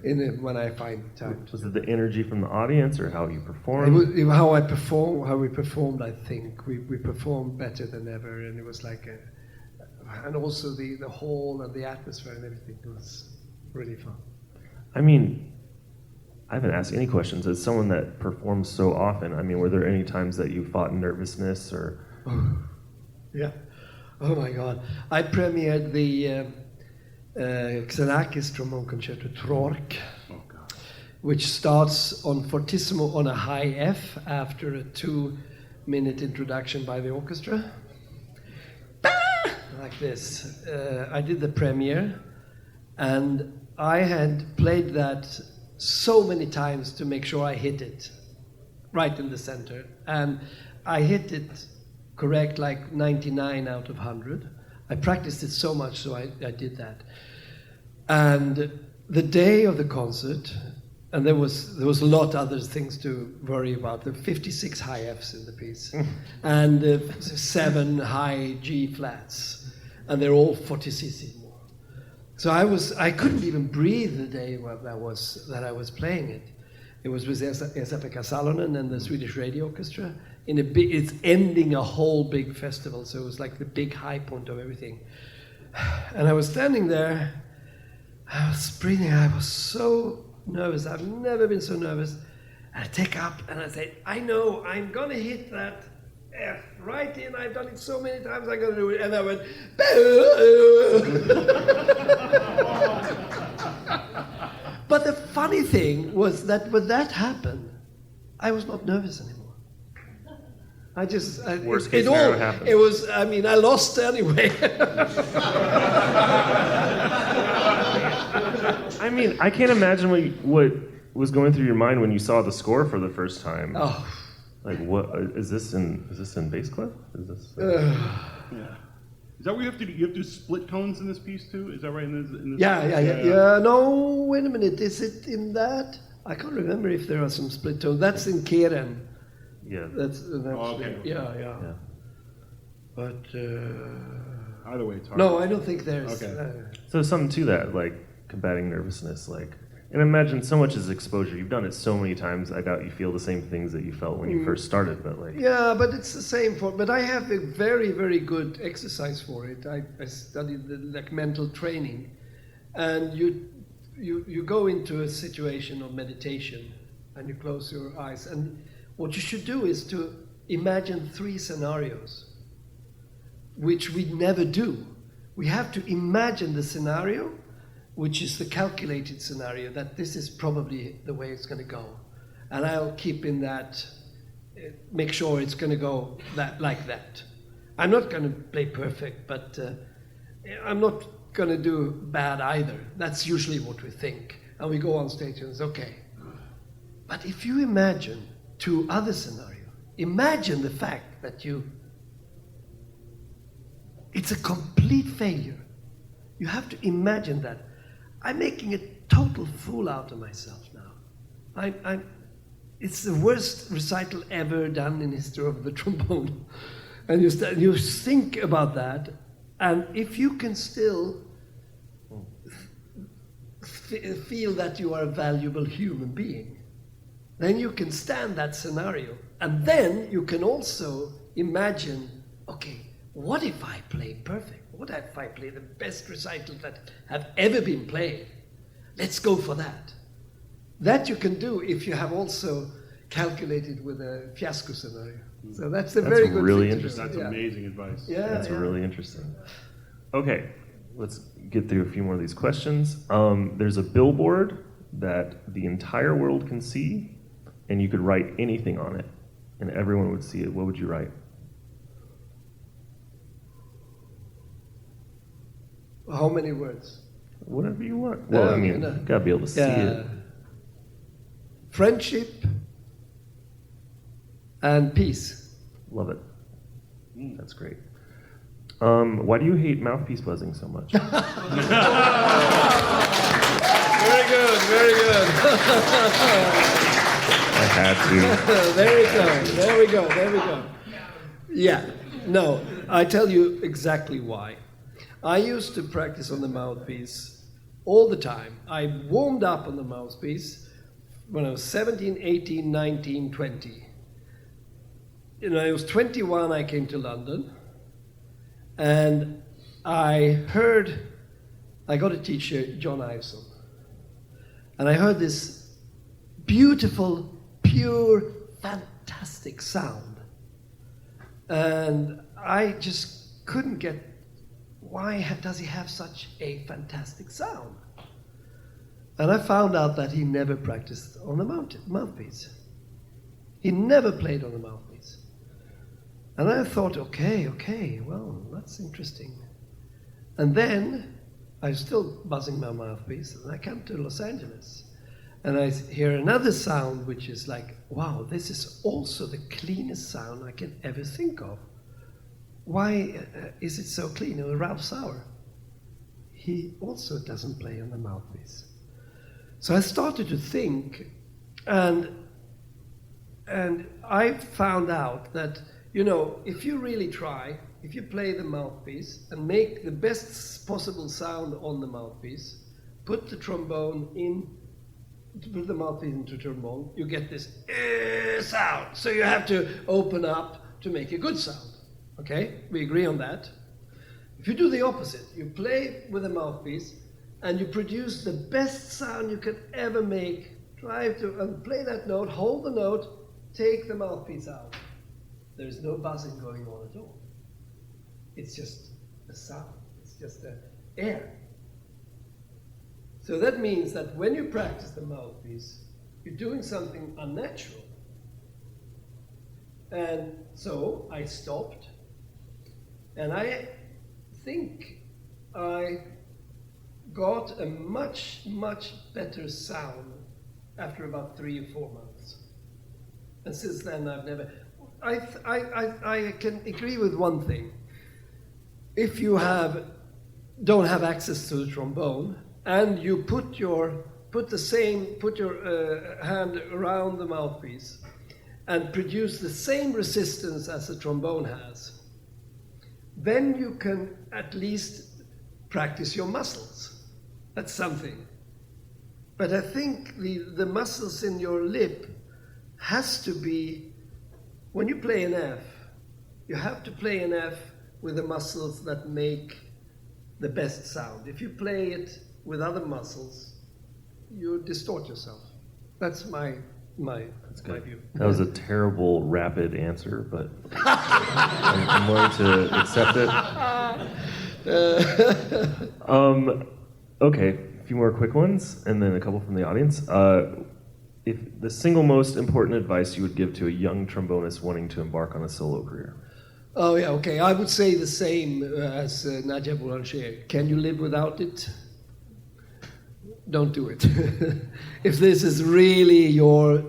when I find time. Was it the energy from the audience, or how you performed? How we performed. I think we performed better than ever, and it was like and also the hall and the atmosphere and everything was really fun. I mean, I haven't asked any questions. As someone that performs so often, I mean, were there any times that you fought nervousness or? Yeah. Oh my God. I premiered the Xenakis Trombone Concerto Trork, which starts on fortissimo on a high F after a 2-minute introduction by the orchestra. Like this. I did the premiere, and I had played that so many times to make sure I hit it right in the center. And I hit it correct like 99 out of 100. I practiced it so much, so I did that. And the day of the concert, and there was a lot other things to worry about. There were 56 high Fs in the piece, and 7 high G flats, and they're all fortissimo. So I couldn't even breathe the day that I was playing it. It was with Esa-Pekka Salonen and the Swedish Radio Orchestra. It's ending a whole big festival, so it was like the big high point of everything. And I was standing there, I was breathing, I was so nervous. I've never been so nervous. And I take up and I say, I know, I'm gonna hit that F right in. I've done it so many times, I'm gonna do it. And I went, but the funny thing was that when that happened, I was not nervous anymore. Worst case scenario happened. It was, I mean, I lost anyway. I mean, I can't imagine what was going through your mind when you saw the score for the first time. Oh. Like, what is this in bass clef? Is this? Yeah. Is that what you have to do? You have to do split tones in this piece too? Is that right? In this Yeah. No, wait a minute. Is it in that? I can't remember if there are some split tones. That's in Keren. Yeah. That's okay. Yeah. But either way, it's hard. no, I don't think there's. Okay. So something to that, like combating nervousness, like, and imagine so much is exposure. You've done it so many times. I doubt you feel the same things that you felt when you first started, but like. Yeah, but it's the same but I have a very, very good exercise for it. I studied the mental training, and you go into a situation of meditation, and you close your eyes, and what you should do is to imagine 3 scenarios, which we never do. We have to imagine the scenario, which is the calculated scenario, that this is probably the way it's going to go. And I'll keep in that, make sure it's going to go like that. I'm not going to play perfect, but I'm not going to do bad either. That's usually what we think. And we go on stage and it's okay. But if you imagine 2 other scenarios, imagine the fact that it's a complete failure. You have to imagine that. I'm making a total fool out of myself now. It's the worst recital ever done in history of the trombone. And you think about that, and if you can still feel that you are a valuable human being, then you can stand that scenario. And then you can also imagine, okay, what if I play perfect? What if I play the best recital that have ever been played? Let's go for that. That you can do if you have also calculated with a fiasco scenario. So that's a very good really thing interesting. That's amazing advice. Yeah, That's really interesting. Okay, let's get through a few more of these questions. There's a billboard that the entire world can see, and you could write anything on it, and everyone would see it. What would you write? How many words? Whatever you want. Well, I mean, you gotta be able to see it. Friendship and peace. Love it. That's great. Why do you hate mouthpiece buzzing so much? Very good. good, very good. I had to. There we go. Yeah, no, I tell you exactly why. I used to practice on the mouthpiece all the time. I warmed up on the mouthpiece when I was 17, 18, 19, 20. When I was 21, I came to London, and I got a teacher, John Iveson, and I heard this beautiful, pure, fantastic sound. And I just couldn't get, why does he have such a fantastic sound? And I found out that he never practiced on the mouthpiece. He never played on the mouthpiece. And I thought, okay, well, that's interesting. And then I was still buzzing my mouthpiece, and I come to Los Angeles. And I hear another sound which is like, wow, this is also the cleanest sound I can ever think of. Why is it so clean? Ralph Sauer, he also doesn't play on the mouthpiece. So I started to think, and I found out that, if you really try, if you play the mouthpiece and make the best possible sound on the mouthpiece, put the mouthpiece into trombone, you get this sound. So you have to open up to make a good sound. Okay, we agree on that. If you do the opposite, you play with a mouthpiece and you produce the best sound you can ever make, try to play that note, hold the note, take the mouthpiece out. There's no buzzing going on at all. It's just a sound. It's just air. So that means that when you practice the mouthpiece, you're doing something unnatural. And so I stopped, and I think I got a much, much better sound after about 3 or 4 months. And since then I've never... I can agree with one thing. If you don't have access to the trombone, and you put your hand around the mouthpiece and produce the same resistance as the trombone has, then you can at least practice your muscles. That's something. But I think the muscles in your lip has to be, when you play an F, you have to play an F with the muscles that make the best sound. If you play it with other muscles, you distort yourself. That's my view. That was a terrible, rapid answer, but I'm willing to accept it. Okay, a few more quick ones, and then a couple from the audience. If the single most important advice you would give to a young trombonist wanting to embark on a solo career? Oh yeah, okay. I would say the same as Nadia Boulanger. Can you live without it? Don't do it. If this is really your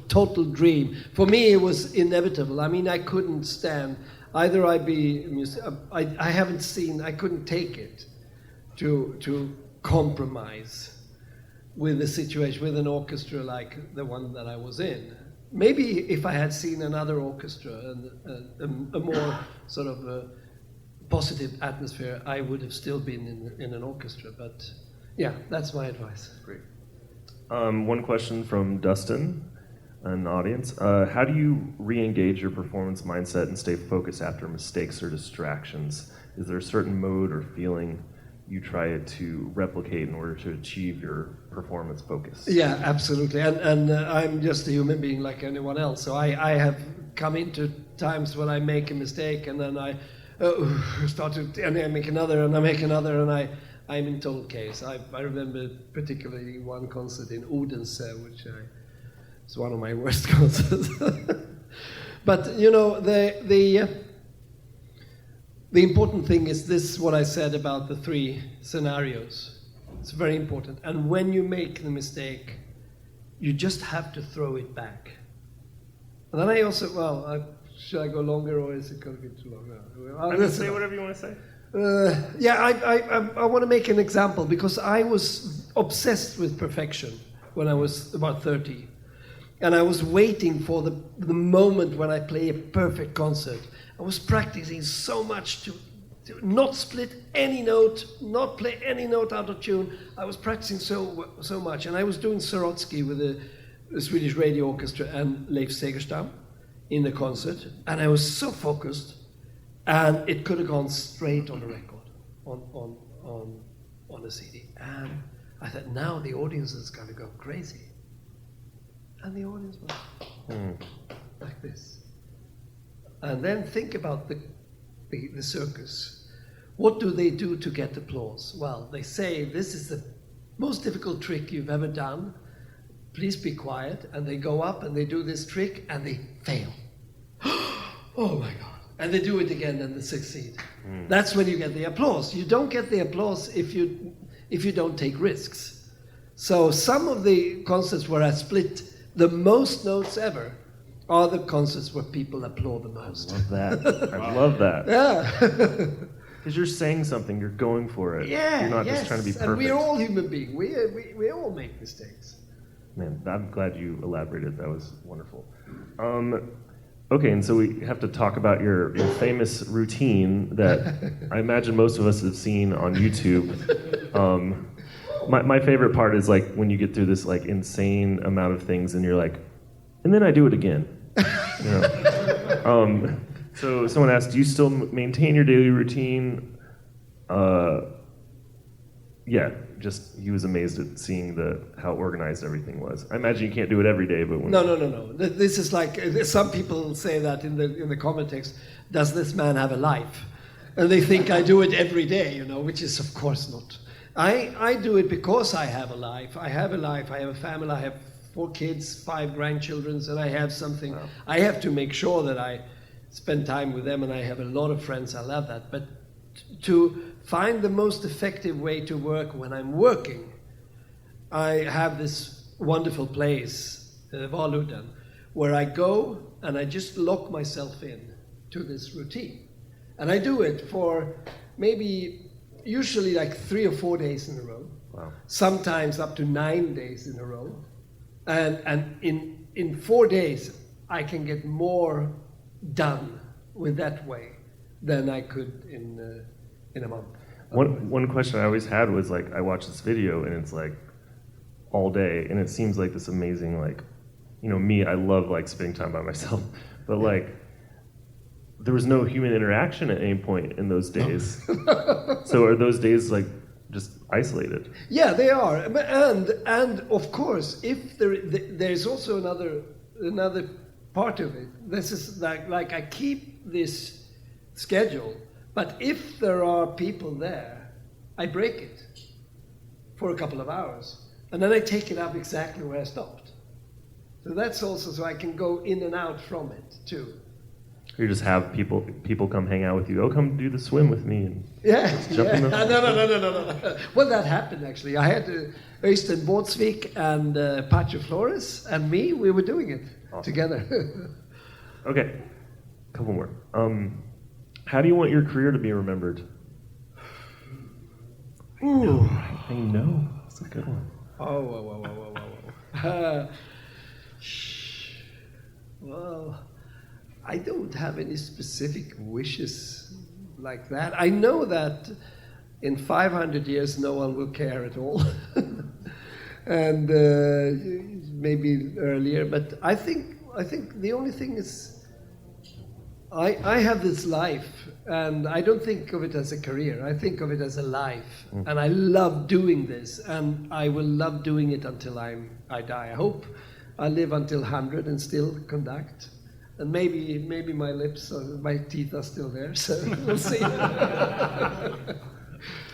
total dream. For me, it was inevitable. I mean, I couldn't stand. Either I couldn't take it to compromise with a situation, with an orchestra like the one that I was in. Maybe if I had seen another orchestra and a more sort of positive atmosphere, I would have still been in an orchestra. But yeah, that's my advice. Great. One question from Dustin, an audience. How do you re-engage your performance mindset and stay focused after mistakes or distractions? Is there a certain mode or feeling you try to replicate in order to achieve your performance focus? Yeah, absolutely. And I'm just a human being like anyone else. So I have come into times when I make a mistake and then I start to, and I make another and I make another, and I'm in total chaos. I remember particularly one concert in Odense, which is one of my worst concerts. But you know, the important thing is this: what I said about the 3 scenarios. It's very important. And when you make the mistake, you just have to throw it back. And then I also, should I go longer or is it going to be too long? I can say whatever you want to say. I want to make an example because I was obsessed with perfection when I was about 30. And I was waiting for the moment when I play a perfect concert. I was practicing so much to not split any note, not play any note out of tune. I was practicing so much. And I was doing Sorotsky with the Swedish Radio Orchestra and Leif Segerstam in the concert. And I was so focused. And it could have gone straight on the record, on the CD. And I thought, now the audience is going to go crazy. And the audience was like this. And then think about the circus. What do they do to get applause? Well, they say, this is the most difficult trick you've ever done. Please be quiet. And they go up and they do this trick and they fail. Oh my God. And they do it again and they succeed. That's when you get the applause. You don't get the applause if you don't take risks. So some of the concerts where I split the most notes ever are the concerts where people applaud the most. I love that. I love that. Yeah. Because you're saying something, you're going for it. Yeah, you're not just trying to be perfect. And we're all human beings. We all make mistakes. Man, I'm glad you elaborated. That was wonderful. Okay, and so we have to talk about your famous routine that I imagine most of us have seen on YouTube. My favorite part is like when you get through this like insane amount of things and you're like, and then I do it again. You know? So someone asked, do you still maintain your daily routine? Yeah, just he was amazed at seeing how organized everything was. I imagine you can't do it every day, but when No. This is like some people say that in the comment text. Does this man have a life? And they think I do it every day, which is of course not. I do it because I have a life. I have a family. I have 4 kids, 5 grandchildren, and I have something. Wow. I have to make sure that I spend time with them, and I have a lot of friends. I love that, but to find the most effective way to work when I'm working, I have this wonderful place, Valudden, where I go and I just lock myself in to this routine. And I do it for usually like 3 or 4 days in a row. Wow. Sometimes up to 9 days in a row. And in 4 days, I can get more done with that way than I could in a month. One question I always had was like, I watch this video and it's like all day, and it seems like this amazing, like, me, I love like spending time by myself, but like there was no human interaction at any point in those days. So are those days like just isolated? Yeah, they are, and of course, if there's also another part of it. This is like I keep this schedule. But if there are people there, I break it for a couple of hours. And then I take it up exactly where I stopped. So that's also so I can go in and out from it, too. You just have people come hang out with you. Oh, come do the swim with me. And jump in the... No. Well, that happened, actually. I had Øystein Båtsvik and Pacho Flores and me. We were doing it together. Okay, a couple more. How do you want your career to be remembered? Ooh. I know. That's a good one. Well, I don't have any specific wishes like that. I know that in 500 years no one will care at all. And maybe earlier, but I think the only thing is I have this life, and I don't think of it as a career. I think of it as a life, and I love doing this, and I will love doing it until I die. I hope I live until 100 and still conduct, and maybe my lips or my teeth are still there. So we'll see.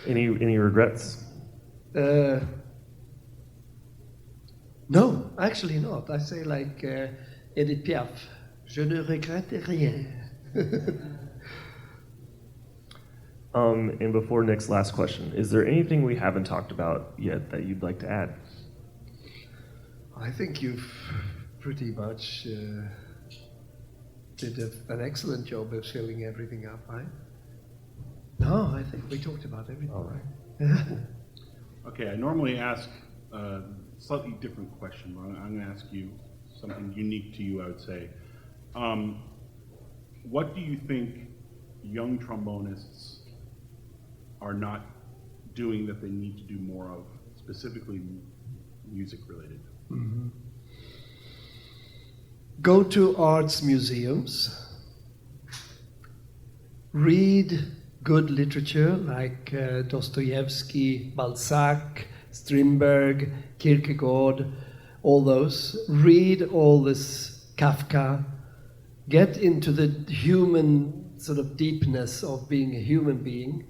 Any regrets? No, actually not. I say like Edith Piaf. Je ne regrette rien. And before Nick's last question, is there anything we haven't talked about yet that you'd like to add? I think you've pretty much did an excellent job of filling everything up, right? No, I think we talked about everything. All right. Okay, I normally ask a slightly different question, but I'm going to ask you something unique to you, I would say. What do you think young trombonists are not doing that they need to do more of, specifically music related? Mm-hmm. Go to arts museums. Read good literature like Dostoevsky, Balzac, Strindberg, Kierkegaard, all those. Read all this Kafka. Get into the human sort of deepness of being a human being.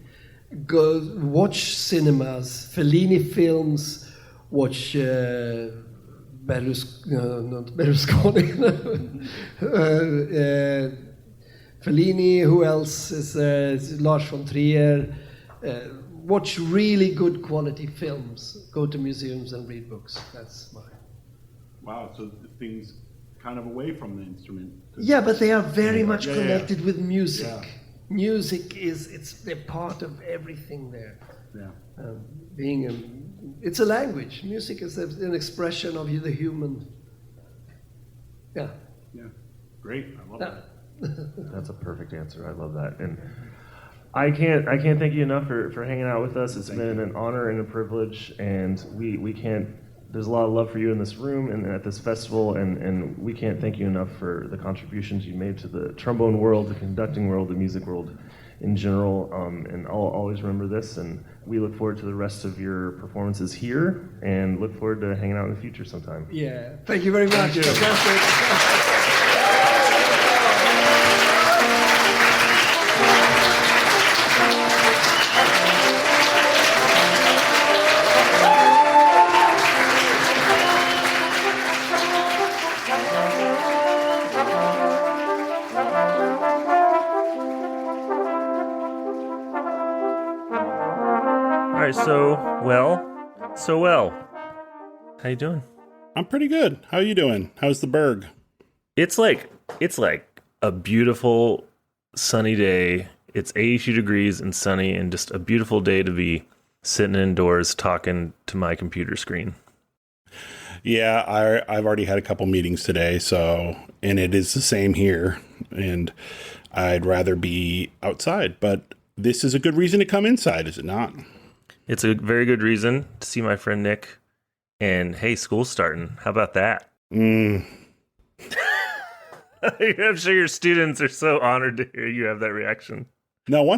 Go watch cinemas, Fellini films, watch Berlusconi. Fellini, who else is Lars von Trier? Watch really good quality films. Go to museums and read books. That's my... Wow, so things kind of away from the instrument. Yeah, but they are very much connected with music. Yeah. Music they're part of everything there. Yeah. It's a language. Music is an expression of the human. Yeah. Yeah. Great. I love that. That's a perfect answer. I love that. And I can't thank you enough for hanging out with us. It's been an honor and a privilege, and we can't, there's a lot of love for you in this room and at this festival, and we can't thank you enough for the contributions you made to the trombone world, the conducting world, the music world in general, and I'll always remember this, and we look forward to the rest of your performances here, and look forward to hanging out in the future sometime. Yeah, thank you very much. Thank you. All right, so well. How you doing? I'm pretty good. How are you doing? How's the Berg? It's like a beautiful sunny day. It's 82 degrees and sunny, and just a beautiful day to be sitting indoors talking to my computer screen. Yeah, I've already had a couple meetings today, and it is the same here, and I'd rather be outside, but this is a good reason to come inside, is it not? It's a very good reason to see my friend Nick, and hey, school's starting. How about that? I'm sure your students are so honored to hear you have that reaction. No,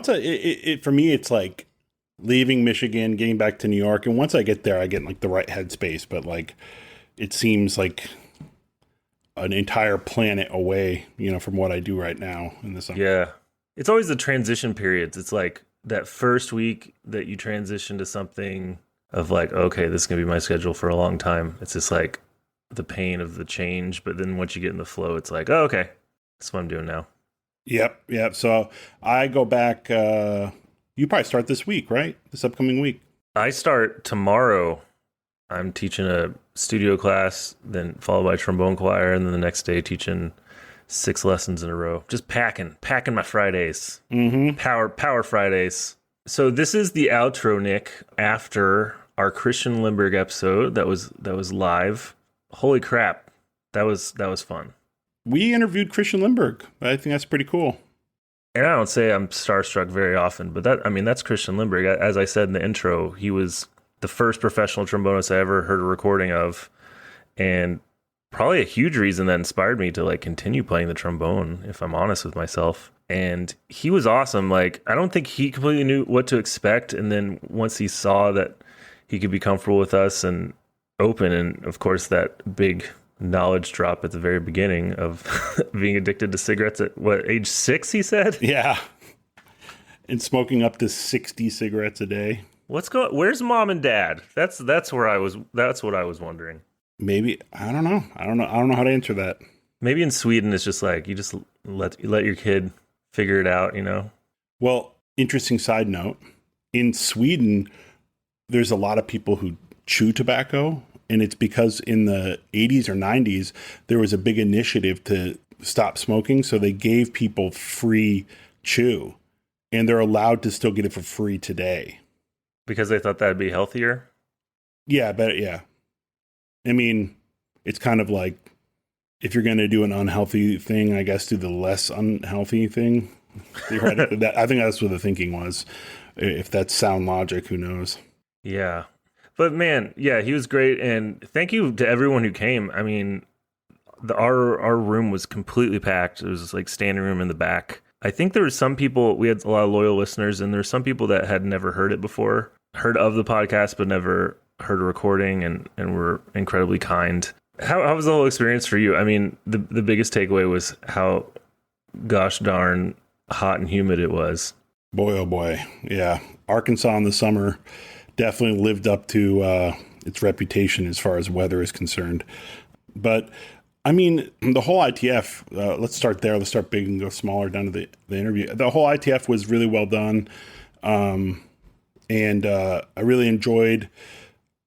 for me, it's like leaving Michigan, getting back to New York, and once I get there, I get like the right headspace, but like it seems like an entire planet away, from what I do right now in the summer. Yeah. It's always the transition periods. It's like that first week that you transition to something of like, okay, this is going to be my schedule for a long time. It's just like the pain of the change. But then once you get in the flow, it's like, oh, okay, that's what I'm doing now. Yep. So I go back, you probably start this week, right? This upcoming week. I start tomorrow. I'm teaching a studio class, then followed by trombone choir, and then the next day teaching 6 lessons in a row. Just packing my Fridays. Mm-hmm. Power Fridays. So this is the outro, Nick, after our Christian Lindberg episode that was live. Holy crap. That was fun. We interviewed Christian Lindberg. I think that's pretty cool. And I don't say I'm starstruck very often, but that's Christian Lindberg. As I said in the intro, he was the first professional trombonist I ever heard a recording of, and probably a huge reason that inspired me to like continue playing the trombone, if I'm honest with myself. And he was awesome. Like, I don't think he completely knew what to expect. And then once he saw that he could be comfortable with us and open, and of course that big knowledge drop at the very beginning of being addicted to cigarettes at age 6, he said? Yeah. And smoking up to 60 cigarettes a day. Where's mom and dad? That's what I was wondering. Maybe, I don't know how to answer that. Maybe in Sweden it's just like you just let your kid figure it out, Well, interesting side note, in Sweden there's a lot of people who chew tobacco, and it's because in the 80s or 90s there was a big initiative to stop smoking, so they gave people free chew. and they're allowed to still get it for free today. Because they thought that'd be healthier? Yeah, but yeah. I mean, it's kind of like, if you're going to do an unhealthy thing, I guess do the less unhealthy thing. I think that's what the thinking was. If that's sound logic, who knows? Yeah. But man, yeah, he was great. And thank you to everyone who came. I mean, our room was completely packed. It was just like standing room in the back. I think there were some people, we had a lot of loyal listeners, and there were some people that had never heard it before, heard of the podcast, but never heard a recording, and were incredibly kind. How was the whole experience for you? I mean, the biggest takeaway was how gosh darn hot and humid it was. Boy, oh boy. Yeah. Arkansas in the summer definitely lived up to its reputation as far as weather is concerned. But I mean, the whole ITF, let's start there. Let's start big and go smaller down to the interview. The whole ITF was really well done. And I really enjoyed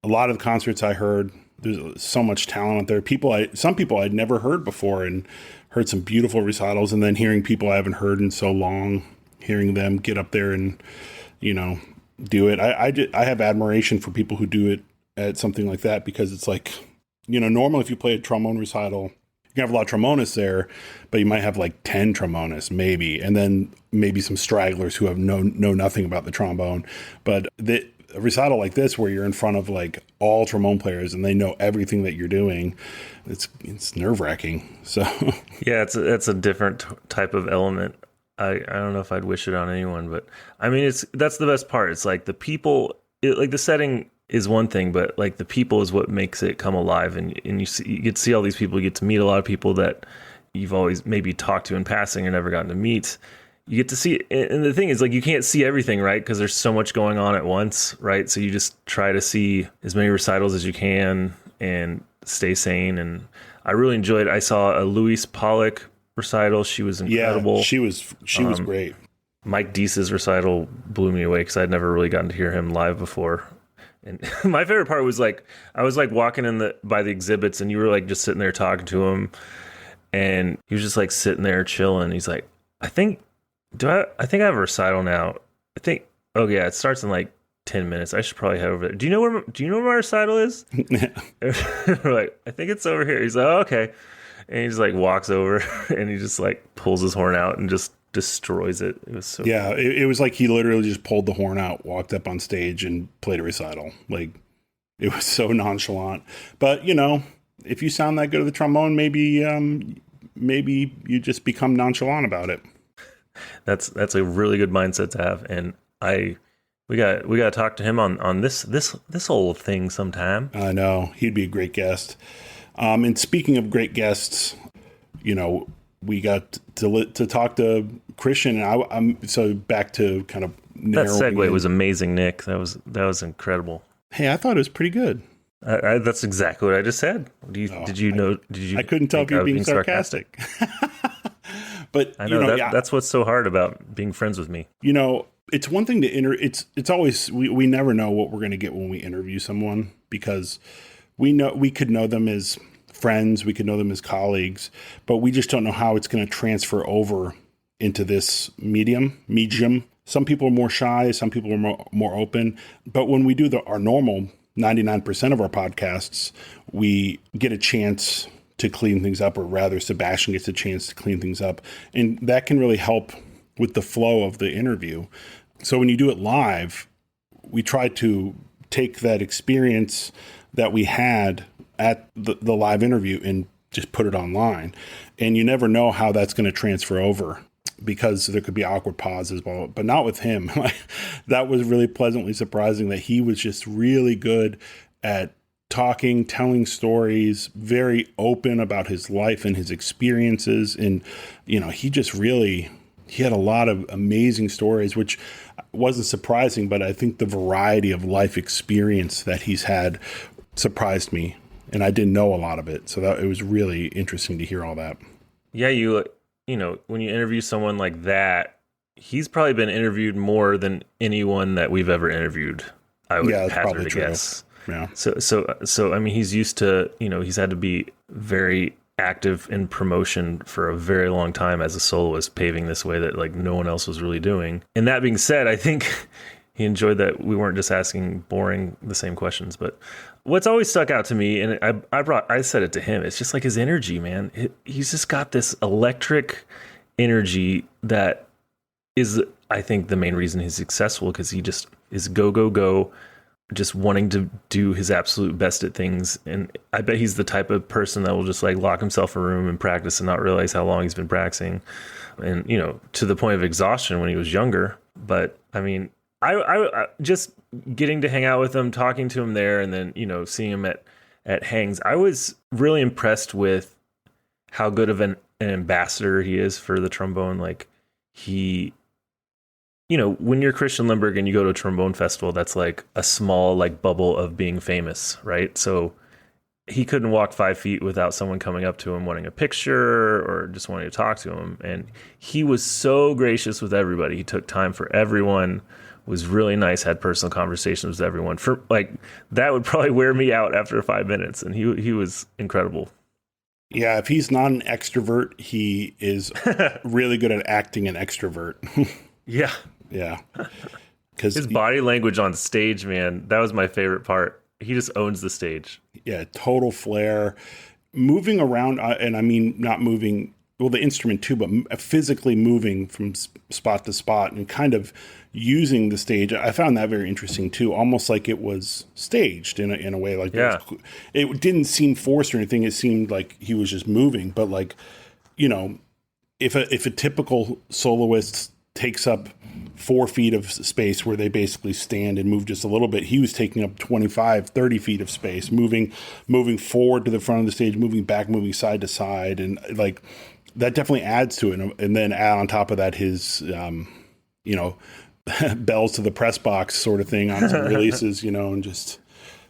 a lot of the concerts I heard. There's so much talent out there. Some people I'd never heard before, and heard some beautiful recitals, and then hearing people I haven't heard in so long, hearing them get up there and, do it. I have admiration for people who do it at something like that, because it's like, normally if you play a trombone recital, you can have a lot of trombonists there, but you might have like 10 trombonists maybe, and then maybe some stragglers who have know nothing about the trombone. But a recital like this, where you're in front of like all trombone players and they know everything that you're doing, it's nerve-wracking. So yeah, it's a different type of element. I don't know if I'd wish it on anyone, but I mean, that's the best part. It's like the people, like the setting is one thing, but like the people is what makes it come alive. And you get to see all these people, you get to meet a lot of people that you've always maybe talked to in passing or never gotten to meet. You get to see, and the thing is, like, you can't see everything, right? Because there's so much going on at once, right? So you just try to see as many recitals as you can and stay sane. And I really enjoyed, I saw a Louise Pollock recital. She was incredible. Yeah, she was great. Mike Deese's recital blew me away because I'd never really gotten to hear him live before. And my favorite part was like, I was like walking by the exhibits, and you were like just sitting there talking to him, and he was just like sitting there chilling. He's like, I think I have a recital now. Oh yeah, it starts in like 10 minutes. I should probably head over there. Do you know where my recital is? We're like, I think it's over here. He's like, oh, okay. And he just like walks over and he just like pulls his horn out and just destroys it. It was so cool. It was like he literally just pulled the horn out, walked up on stage and played a recital. Like, it was so nonchalant. But if you sound that good at the trombone, maybe you just become nonchalant about it. That's a really good mindset to have, and we got to talk to him on this whole thing sometime. I know, he'd be a great guest. And speaking of great guests, we got to talk to Christian, and I'm so back to kind of that segue was amazing, Nick. That was incredible. Hey, I thought it was pretty good. That's exactly what I just said. Did you know? I couldn't tell if you were being sarcastic. But I know that's what's so hard about being friends with me. It's one thing to it's always we never know what we're going to get when we interview someone, because we could know them as friends, we could know them as colleagues, but we just don't know how it's going to transfer over into this medium. Some people are more shy, some people are more open, but when we do our normal 99% of our podcasts, we get a chance to clean things up, or rather Sebastian gets a chance to clean things up. And that can really help with the flow of the interview. So when you do it live, we try to take that experience that we had at the live interview and just put it online. And you never know how that's going to transfer over, because there could be awkward pauses, but not with him. That was really pleasantly surprising, that he was just really good at talking, telling stories, very open about his life and his experiences. And, he had a lot of amazing stories, which wasn't surprising, but I think the variety of life experience that he's had surprised me, and I didn't know a lot of it. So it was really interesting to hear all that. Yeah. When you interview someone like that, he's probably been interviewed more than anyone that we've ever interviewed. I would hazard a guess. Yeah. So I mean, he's used to, he's had to be very active in promotion for a very long time as a soloist, paving this way that like no one else was really doing. And that being said, I think he enjoyed that we weren't just asking the same questions. But what's always stuck out to me, and I said it to him, it's just like his energy, man. He's just got this electric energy that is, I think, the main reason he's successful, because he just is go, just wanting to do his absolute best at things. And I bet he's the type of person that will just like lock himself in a room and practice and not realize how long he's been practicing. And, you know, to the point of exhaustion when he was younger. But I mean, I just getting to hang out with him, talking to him there, and then, you know, seeing him at hangs, I was really impressed with how good of an ambassador he is for the trombone. Like he, you know, when you're Christian Lindberg and you go to a trombone festival, that's like a small like bubble of being famous, right? So he couldn't walk 5 feet without someone coming up to him wanting a picture or just wanting to talk to him. And he was so gracious with everybody. He took time for everyone, was really nice, had personal conversations with everyone. For like, that would probably wear me out after 5 minutes. And he was incredible. Yeah, if he's not an extrovert, he is really good at acting an extrovert. Yeah. Yeah. Because his body language on stage, man, that was my favorite part. He just owns the stage. Yeah, total flair. Moving around, and I mean not moving, well, the instrument too, but physically moving from spot to spot and kind of using the stage. I found that very interesting too, almost like it was staged in a way. Like, yeah. It didn't seem forced or anything. It seemed like he was just moving. But like, you know, if a typical soloist takes up 4 feet of space where they basically stand and move just a little bit, he was taking up 25, 30 feet of space, moving forward to the front of the stage, moving back, moving side to side. And like, that definitely adds to it. And then add on top of that, his, you know, bells to the press box sort of thing on some releases, you know, and just,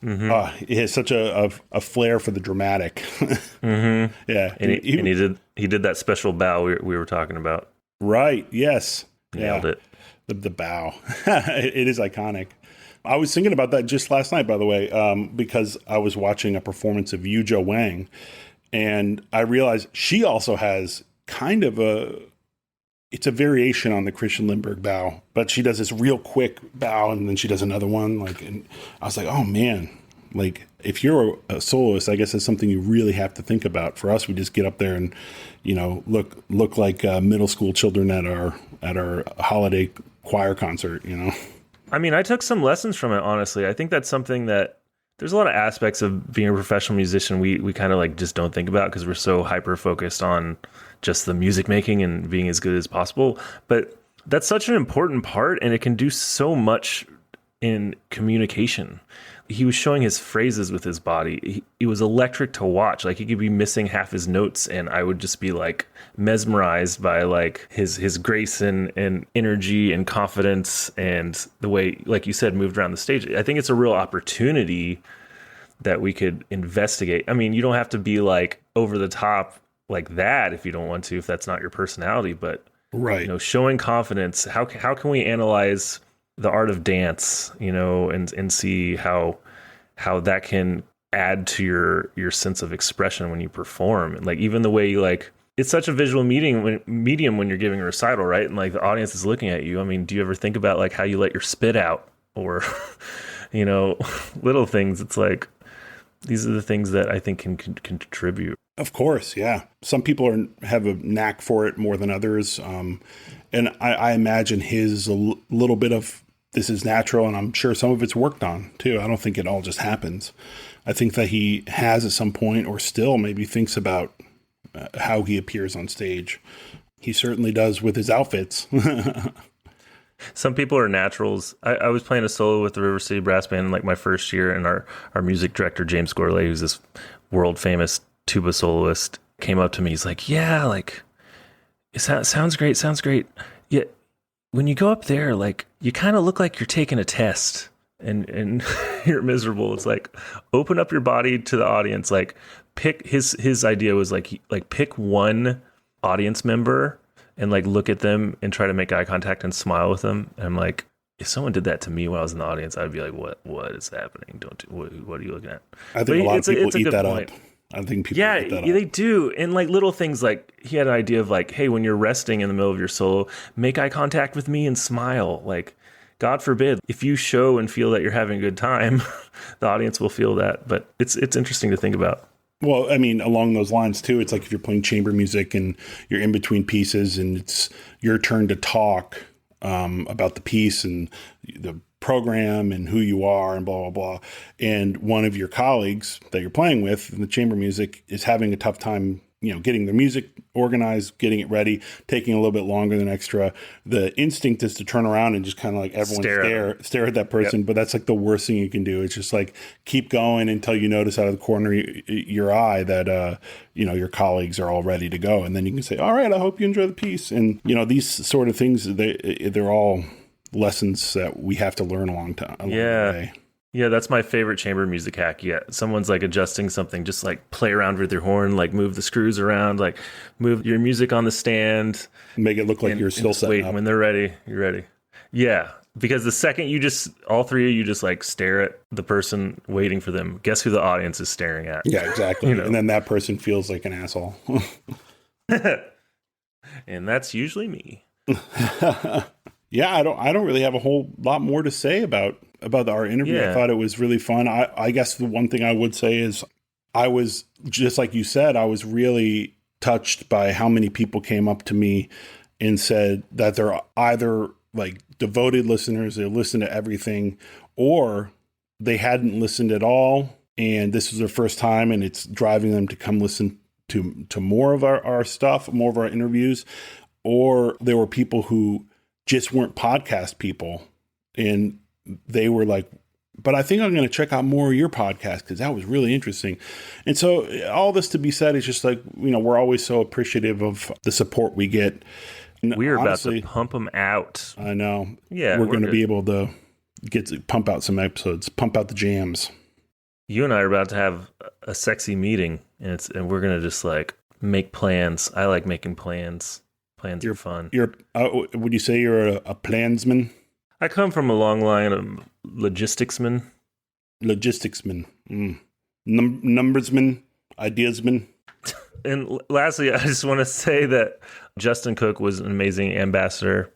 he has such a flair for the dramatic. Mm-hmm. Yeah. And he did that special bow we were talking about. Right. Yes. Nailed it. The bow. It is iconic. I was thinking about that just last night, by the way, because I was watching a performance of Yu Jo Wang, and I realized she also has kind of it's a variation on the Christian Lindberg bow, but she does this real quick bow and then she does another one. Like, and I was like, oh man, like if you're a soloist, I guess it's something you really have to think about. For us, we just get up there and, you know, look like middle school children at our holiday choir concert, you know? I mean, I took some lessons from it, honestly. I think that's something that there's a lot of aspects of being a professional musician we kind of like just don't think about because we're so hyper focused on just the music making and being as good as possible. But that's such an important part, and it can do so much in communication. He was showing his phrases with his body. It was electric to watch. Like, he could be missing half his notes, and I would just be like mesmerized by like his grace and energy and confidence and the way, like you said, moved around the stage. I think it's a real opportunity that we could investigate. I mean, you don't have to be like over the top like that if you don't want to, if that's not your personality, but right, you know, showing confidence. How can we analyze the art of dance, you know, and see how that can add to your sense of expression when you perform. And like, even the way you like, it's such a visual medium when you're giving a recital, right? And like the audience is looking at you. I mean, do you ever think about like how you let your spit out or, you know, little things? It's like, these are the things that I think can contribute. Of course, yeah. Some people have a knack for it more than others. And I imagine his a little bit of this is natural, and I'm sure some of it's worked on too. I don't think it all just happens. I think that he has at some point, or still maybe thinks about how he appears on stage. He certainly does with his outfits. Some people are naturals. I was playing a solo with the River City Brass Band in like my first year, and our music director, James Gourlay, who's this world famous tuba soloist, came up to me. He's like, yeah, like, it sounds great. Yeah, when you go up there, like, you kind of look like you're taking a test and you're miserable. It's like, open up your body to the audience. Like, pick his idea was like pick one audience member and like look at them and try to make eye contact and smile with them. And I'm like, if someone did that to me when I was in the audience, I'd be like, what is happening? What are you looking at? I think a lot of people eat that up. I think people Yeah, pick that they up. do. And like little things like he had an idea of like, hey, when you're resting in the middle of your solo, make eye contact with me and smile. Like, God forbid, if you show and feel that you're having a good time, the audience will feel that. But it's interesting to think about. Well, I mean, along those lines too, it's like if you're playing chamber music and you're in between pieces and it's your turn to talk about the piece and the program and who you are and blah, blah, blah. And one of your colleagues that you're playing with in the chamber music is having a tough time, getting the music organized, getting it ready, taking a little bit longer than extra. The instinct is to turn around and just kind of like everyone stare at that person. Yep. But that's like the worst thing you can do. It's just like keep going until you notice out of the corner of your eye that, your colleagues are all ready to go. And then you can say, all right, I hope you enjoy the piece. And, these sort of things, they're all lessons that we have to learn along the way. Yeah, that's my favorite chamber music hack yet. Someone's like adjusting something, just like play around with your horn, like move the screws around, like move your music on the stand. Make it look like you're still setting up. When they're ready, you're ready. Yeah, because the second all three of you just like stare at the person waiting for them, guess who the audience is staring at? Yeah, exactly. And then that person feels like an asshole. And that's usually me. Yeah, I don't really have a whole lot more to say about our interview. Yeah. I thought it was really fun. I guess the one thing I would say is I was, just like you said, I was really touched by how many people came up to me and said that they're either like devoted listeners, they listen to everything, or they hadn't listened at all and this was their first time and it's driving them to come listen to more of our stuff, more of our interviews. Or there were people who just weren't podcast people and they were like, but I think I'm going to check out more of your podcast because that was really interesting. And so all this to be said is just like, we're always so appreciative of the support we get. And we're honestly, about to pump them out. I know. Yeah, we're going to be able to pump out some episodes, pump out the jams. You and I are about to have a sexy meeting and we're going to just like make plans. I like making plans. Plans are fun. Would you say you're a plansman? I come from a long line of logisticsmen. Numbersman, ideasman. And lastly, I just want to say that Justin Cook was an amazing ambassador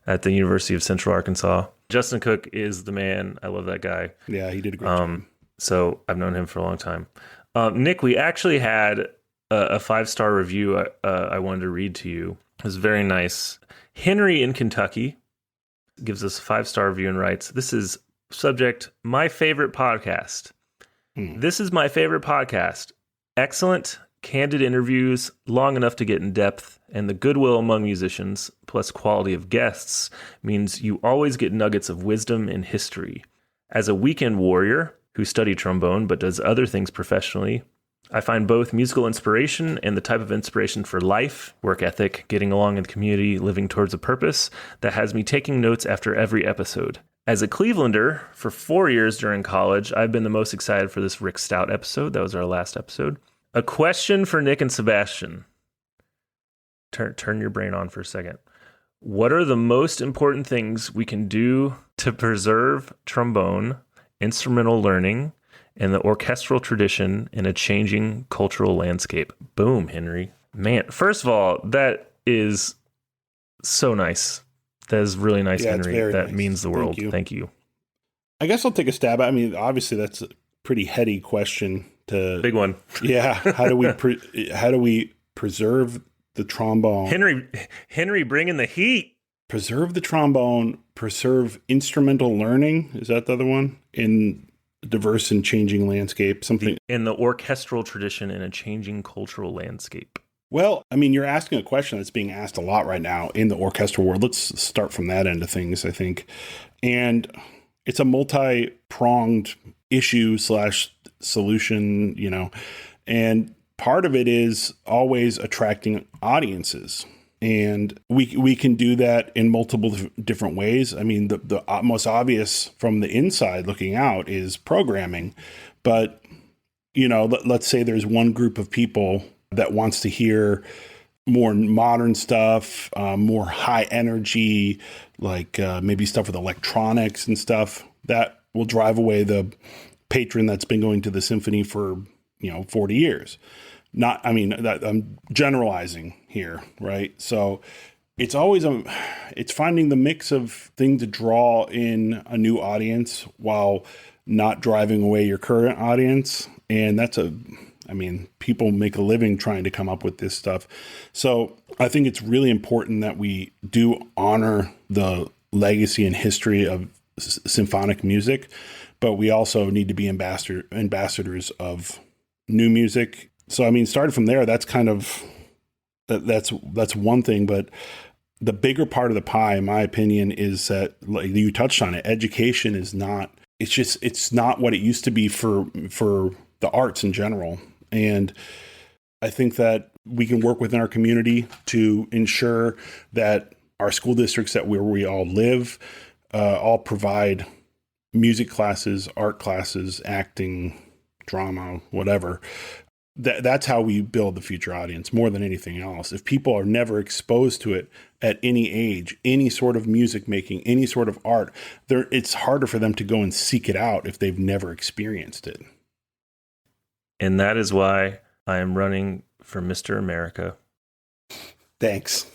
at the University of Central Arkansas. Justin Cook is the man. I love that guy. Yeah, he did a great job. So I've known him for a long time. Nick, we actually had a 5-star review I wanted to read to you. It was very nice. Henry in Kentucky gives us a 5-star review and writes, this is subject, my favorite podcast. This is my favorite podcast. Excellent, candid interviews, long enough to get in depth, and the goodwill among musicians, plus quality of guests, means you always get nuggets of wisdom and history. As a weekend warrior who studied trombone but does other things professionally, I find both musical inspiration and the type of inspiration for life, work ethic, getting along in the community, living towards a purpose that has me taking notes after every episode. As a Clevelander, for 4 years during college, I've been the most excited for this Rick Stout episode. That was our last episode. A question for Nick and Sebastian. Turn your brain on for a second. What are the most important things we can do to preserve trombone, instrumental learning, and the orchestral tradition in a changing cultural landscape? Boom, Henry. Man, first of all, that is so nice. That is really nice, Henry. That nice. Means the world. Thank you. I guess I'll take a stab at it. I mean, obviously, that's a pretty heady question. Big one. Yeah. How do we preserve the trombone? Henry, bring in the heat. Preserve the trombone, preserve instrumental learning. Is that the other one? In diverse and changing landscape, something in the orchestral tradition in a changing cultural landscape. Well, I mean, you're asking a question that's being asked a lot right now in the orchestral world. Let's start from that end of things, I think. And it's a multi-pronged issue / solution, and part of it is always attracting audiences. And we can do that in multiple different ways. I mean, the most obvious from the inside looking out is programming. But, let's say there's one group of people that wants to hear more modern stuff, more high energy, like maybe stuff with electronics and stuff that will drive away the patron that's been going to the symphony for 40 years. I'm generalizing here, right? So it's always it's finding the mix of things to draw in a new audience while not driving away your current audience. And people make a living trying to come up with this stuff. So I think it's really important that we do honor the legacy and history of symphonic music, but we also need to be ambassadors of new music. So, starting from there, that's kind of, that's one thing, but the bigger part of the pie, in my opinion, is that, like you touched on it, education is not, it's not what it used to be for the arts in general. And I think that we can work within our community to ensure that our school districts where we all live, all provide music classes, art classes, acting, drama, whatever. That's how we build the future audience more than anything else. If people are never exposed to it at any age, any sort of music making, any sort of art, it's harder for them to go and seek it out if they've never experienced it. And that is why I am running for Mr. America. Thanks.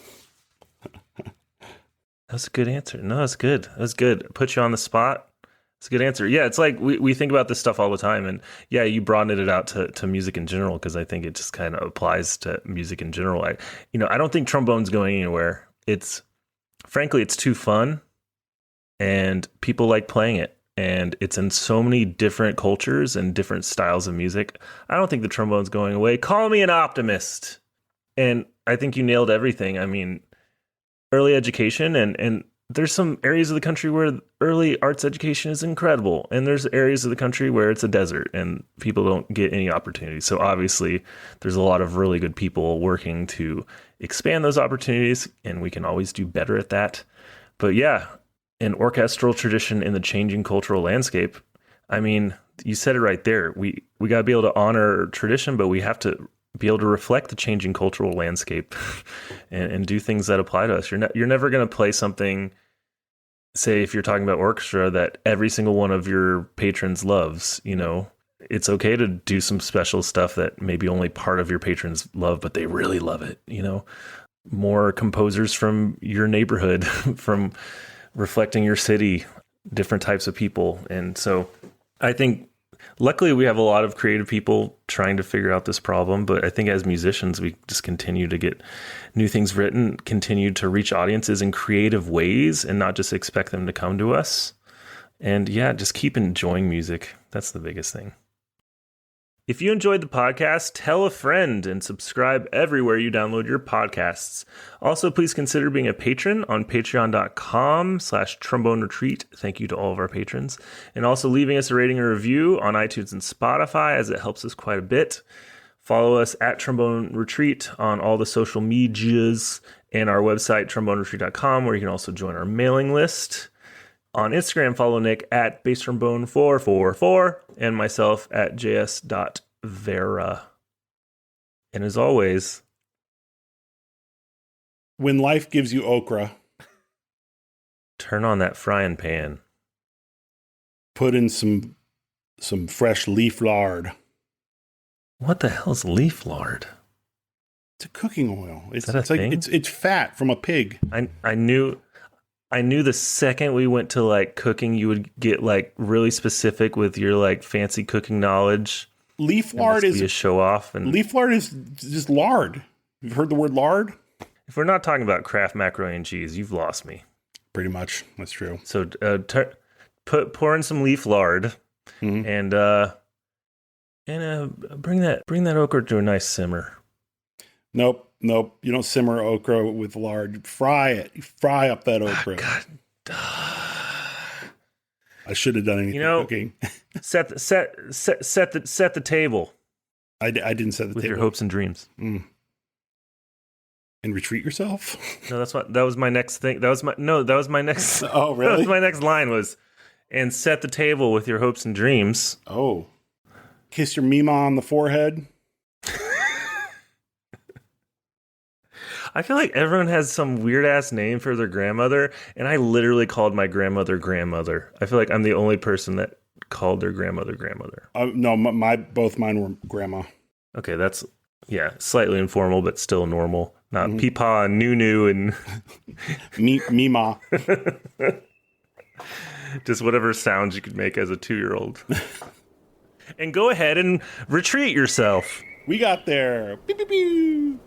That's a good answer. No, that's good. That's good. Put you on the spot. It's a good answer. Yeah, it's like we think about this stuff all the time. And yeah, you broadened it out to music in general because I think it just kind of applies to music in general. I don't think trombone's going anywhere. Frankly, it's too fun and people like playing it. And it's in so many different cultures and different styles of music. I don't think the trombone's going away. Call me an optimist. And I think you nailed everything. Early education and there's some areas of the country where early arts education is incredible. And there's areas of the country where it's a desert and people don't get any opportunities. So obviously there's a lot of really good people working to expand those opportunities and we can always do better at that. But yeah, an orchestral tradition in the changing cultural landscape. You said it right there. We got to be able to honor tradition, but we have to be able to reflect the changing cultural landscape and do things that apply to us. You're never going to play something, say, if you're talking about orchestra, that every single one of your patrons loves. It's okay to do some special stuff that maybe only part of your patrons love, but they really love it. More composers from your neighborhood, from reflecting your city, different types of people. And so I think luckily we have a lot of creative people trying to figure out this problem, but I think as musicians, we just continue to get new things written, continue to reach audiences in creative ways and not just expect them to come to us. And yeah, just keep enjoying music. That's the biggest thing. If you enjoyed the podcast, tell a friend and subscribe everywhere you download your podcasts. Also, please consider being a patron on patreon.com/trombone retreat. Thank you to all of our patrons. And also leaving us a rating or review on iTunes and Spotify, as it helps us quite a bit. Follow us at Trombone Retreat on all the social medias and our website, tromboneretreat.com, where you can also join our mailing list. On Instagram, follow Nick at basstrombone444 and myself at js.vera. And as always, when life gives you okra, turn on that frying pan. Put in some fresh leaf lard. What the hell's leaf lard? It's a cooking oil. It's like thing? it's fat from a pig. I knew the second we went to like cooking, you would get like really specific with your like fancy cooking knowledge. Leaf lard is a show off, and leaf lard is just lard. You've heard the word lard? If we're not talking about Kraft macaroni and cheese, you've lost me. Pretty much, that's true. So pour in some leaf lard, and bring that okra to a nice simmer. Nope. You don't simmer okra with lard. Fry it. You fry up that okra. God. I should have done anything cooking. set the table. I didn't set the with table. Your hopes and dreams. And retreat yourself. No, that was my next thing. That was my next. Oh, really? That was my next line was, and set the table with your hopes and dreams. Oh, kiss your mima on the forehead. I feel like everyone has some weird ass name for their grandmother, and I literally called my grandmother grandmother. I feel like I'm the only person that called their grandmother? No, both mine were grandma. Okay, that's slightly informal, but still normal. Not peepaw and nunu and Mima. just whatever sounds you could make as a 2-year-old. And go ahead and retreat yourself. We got there. Pew, pew, pew.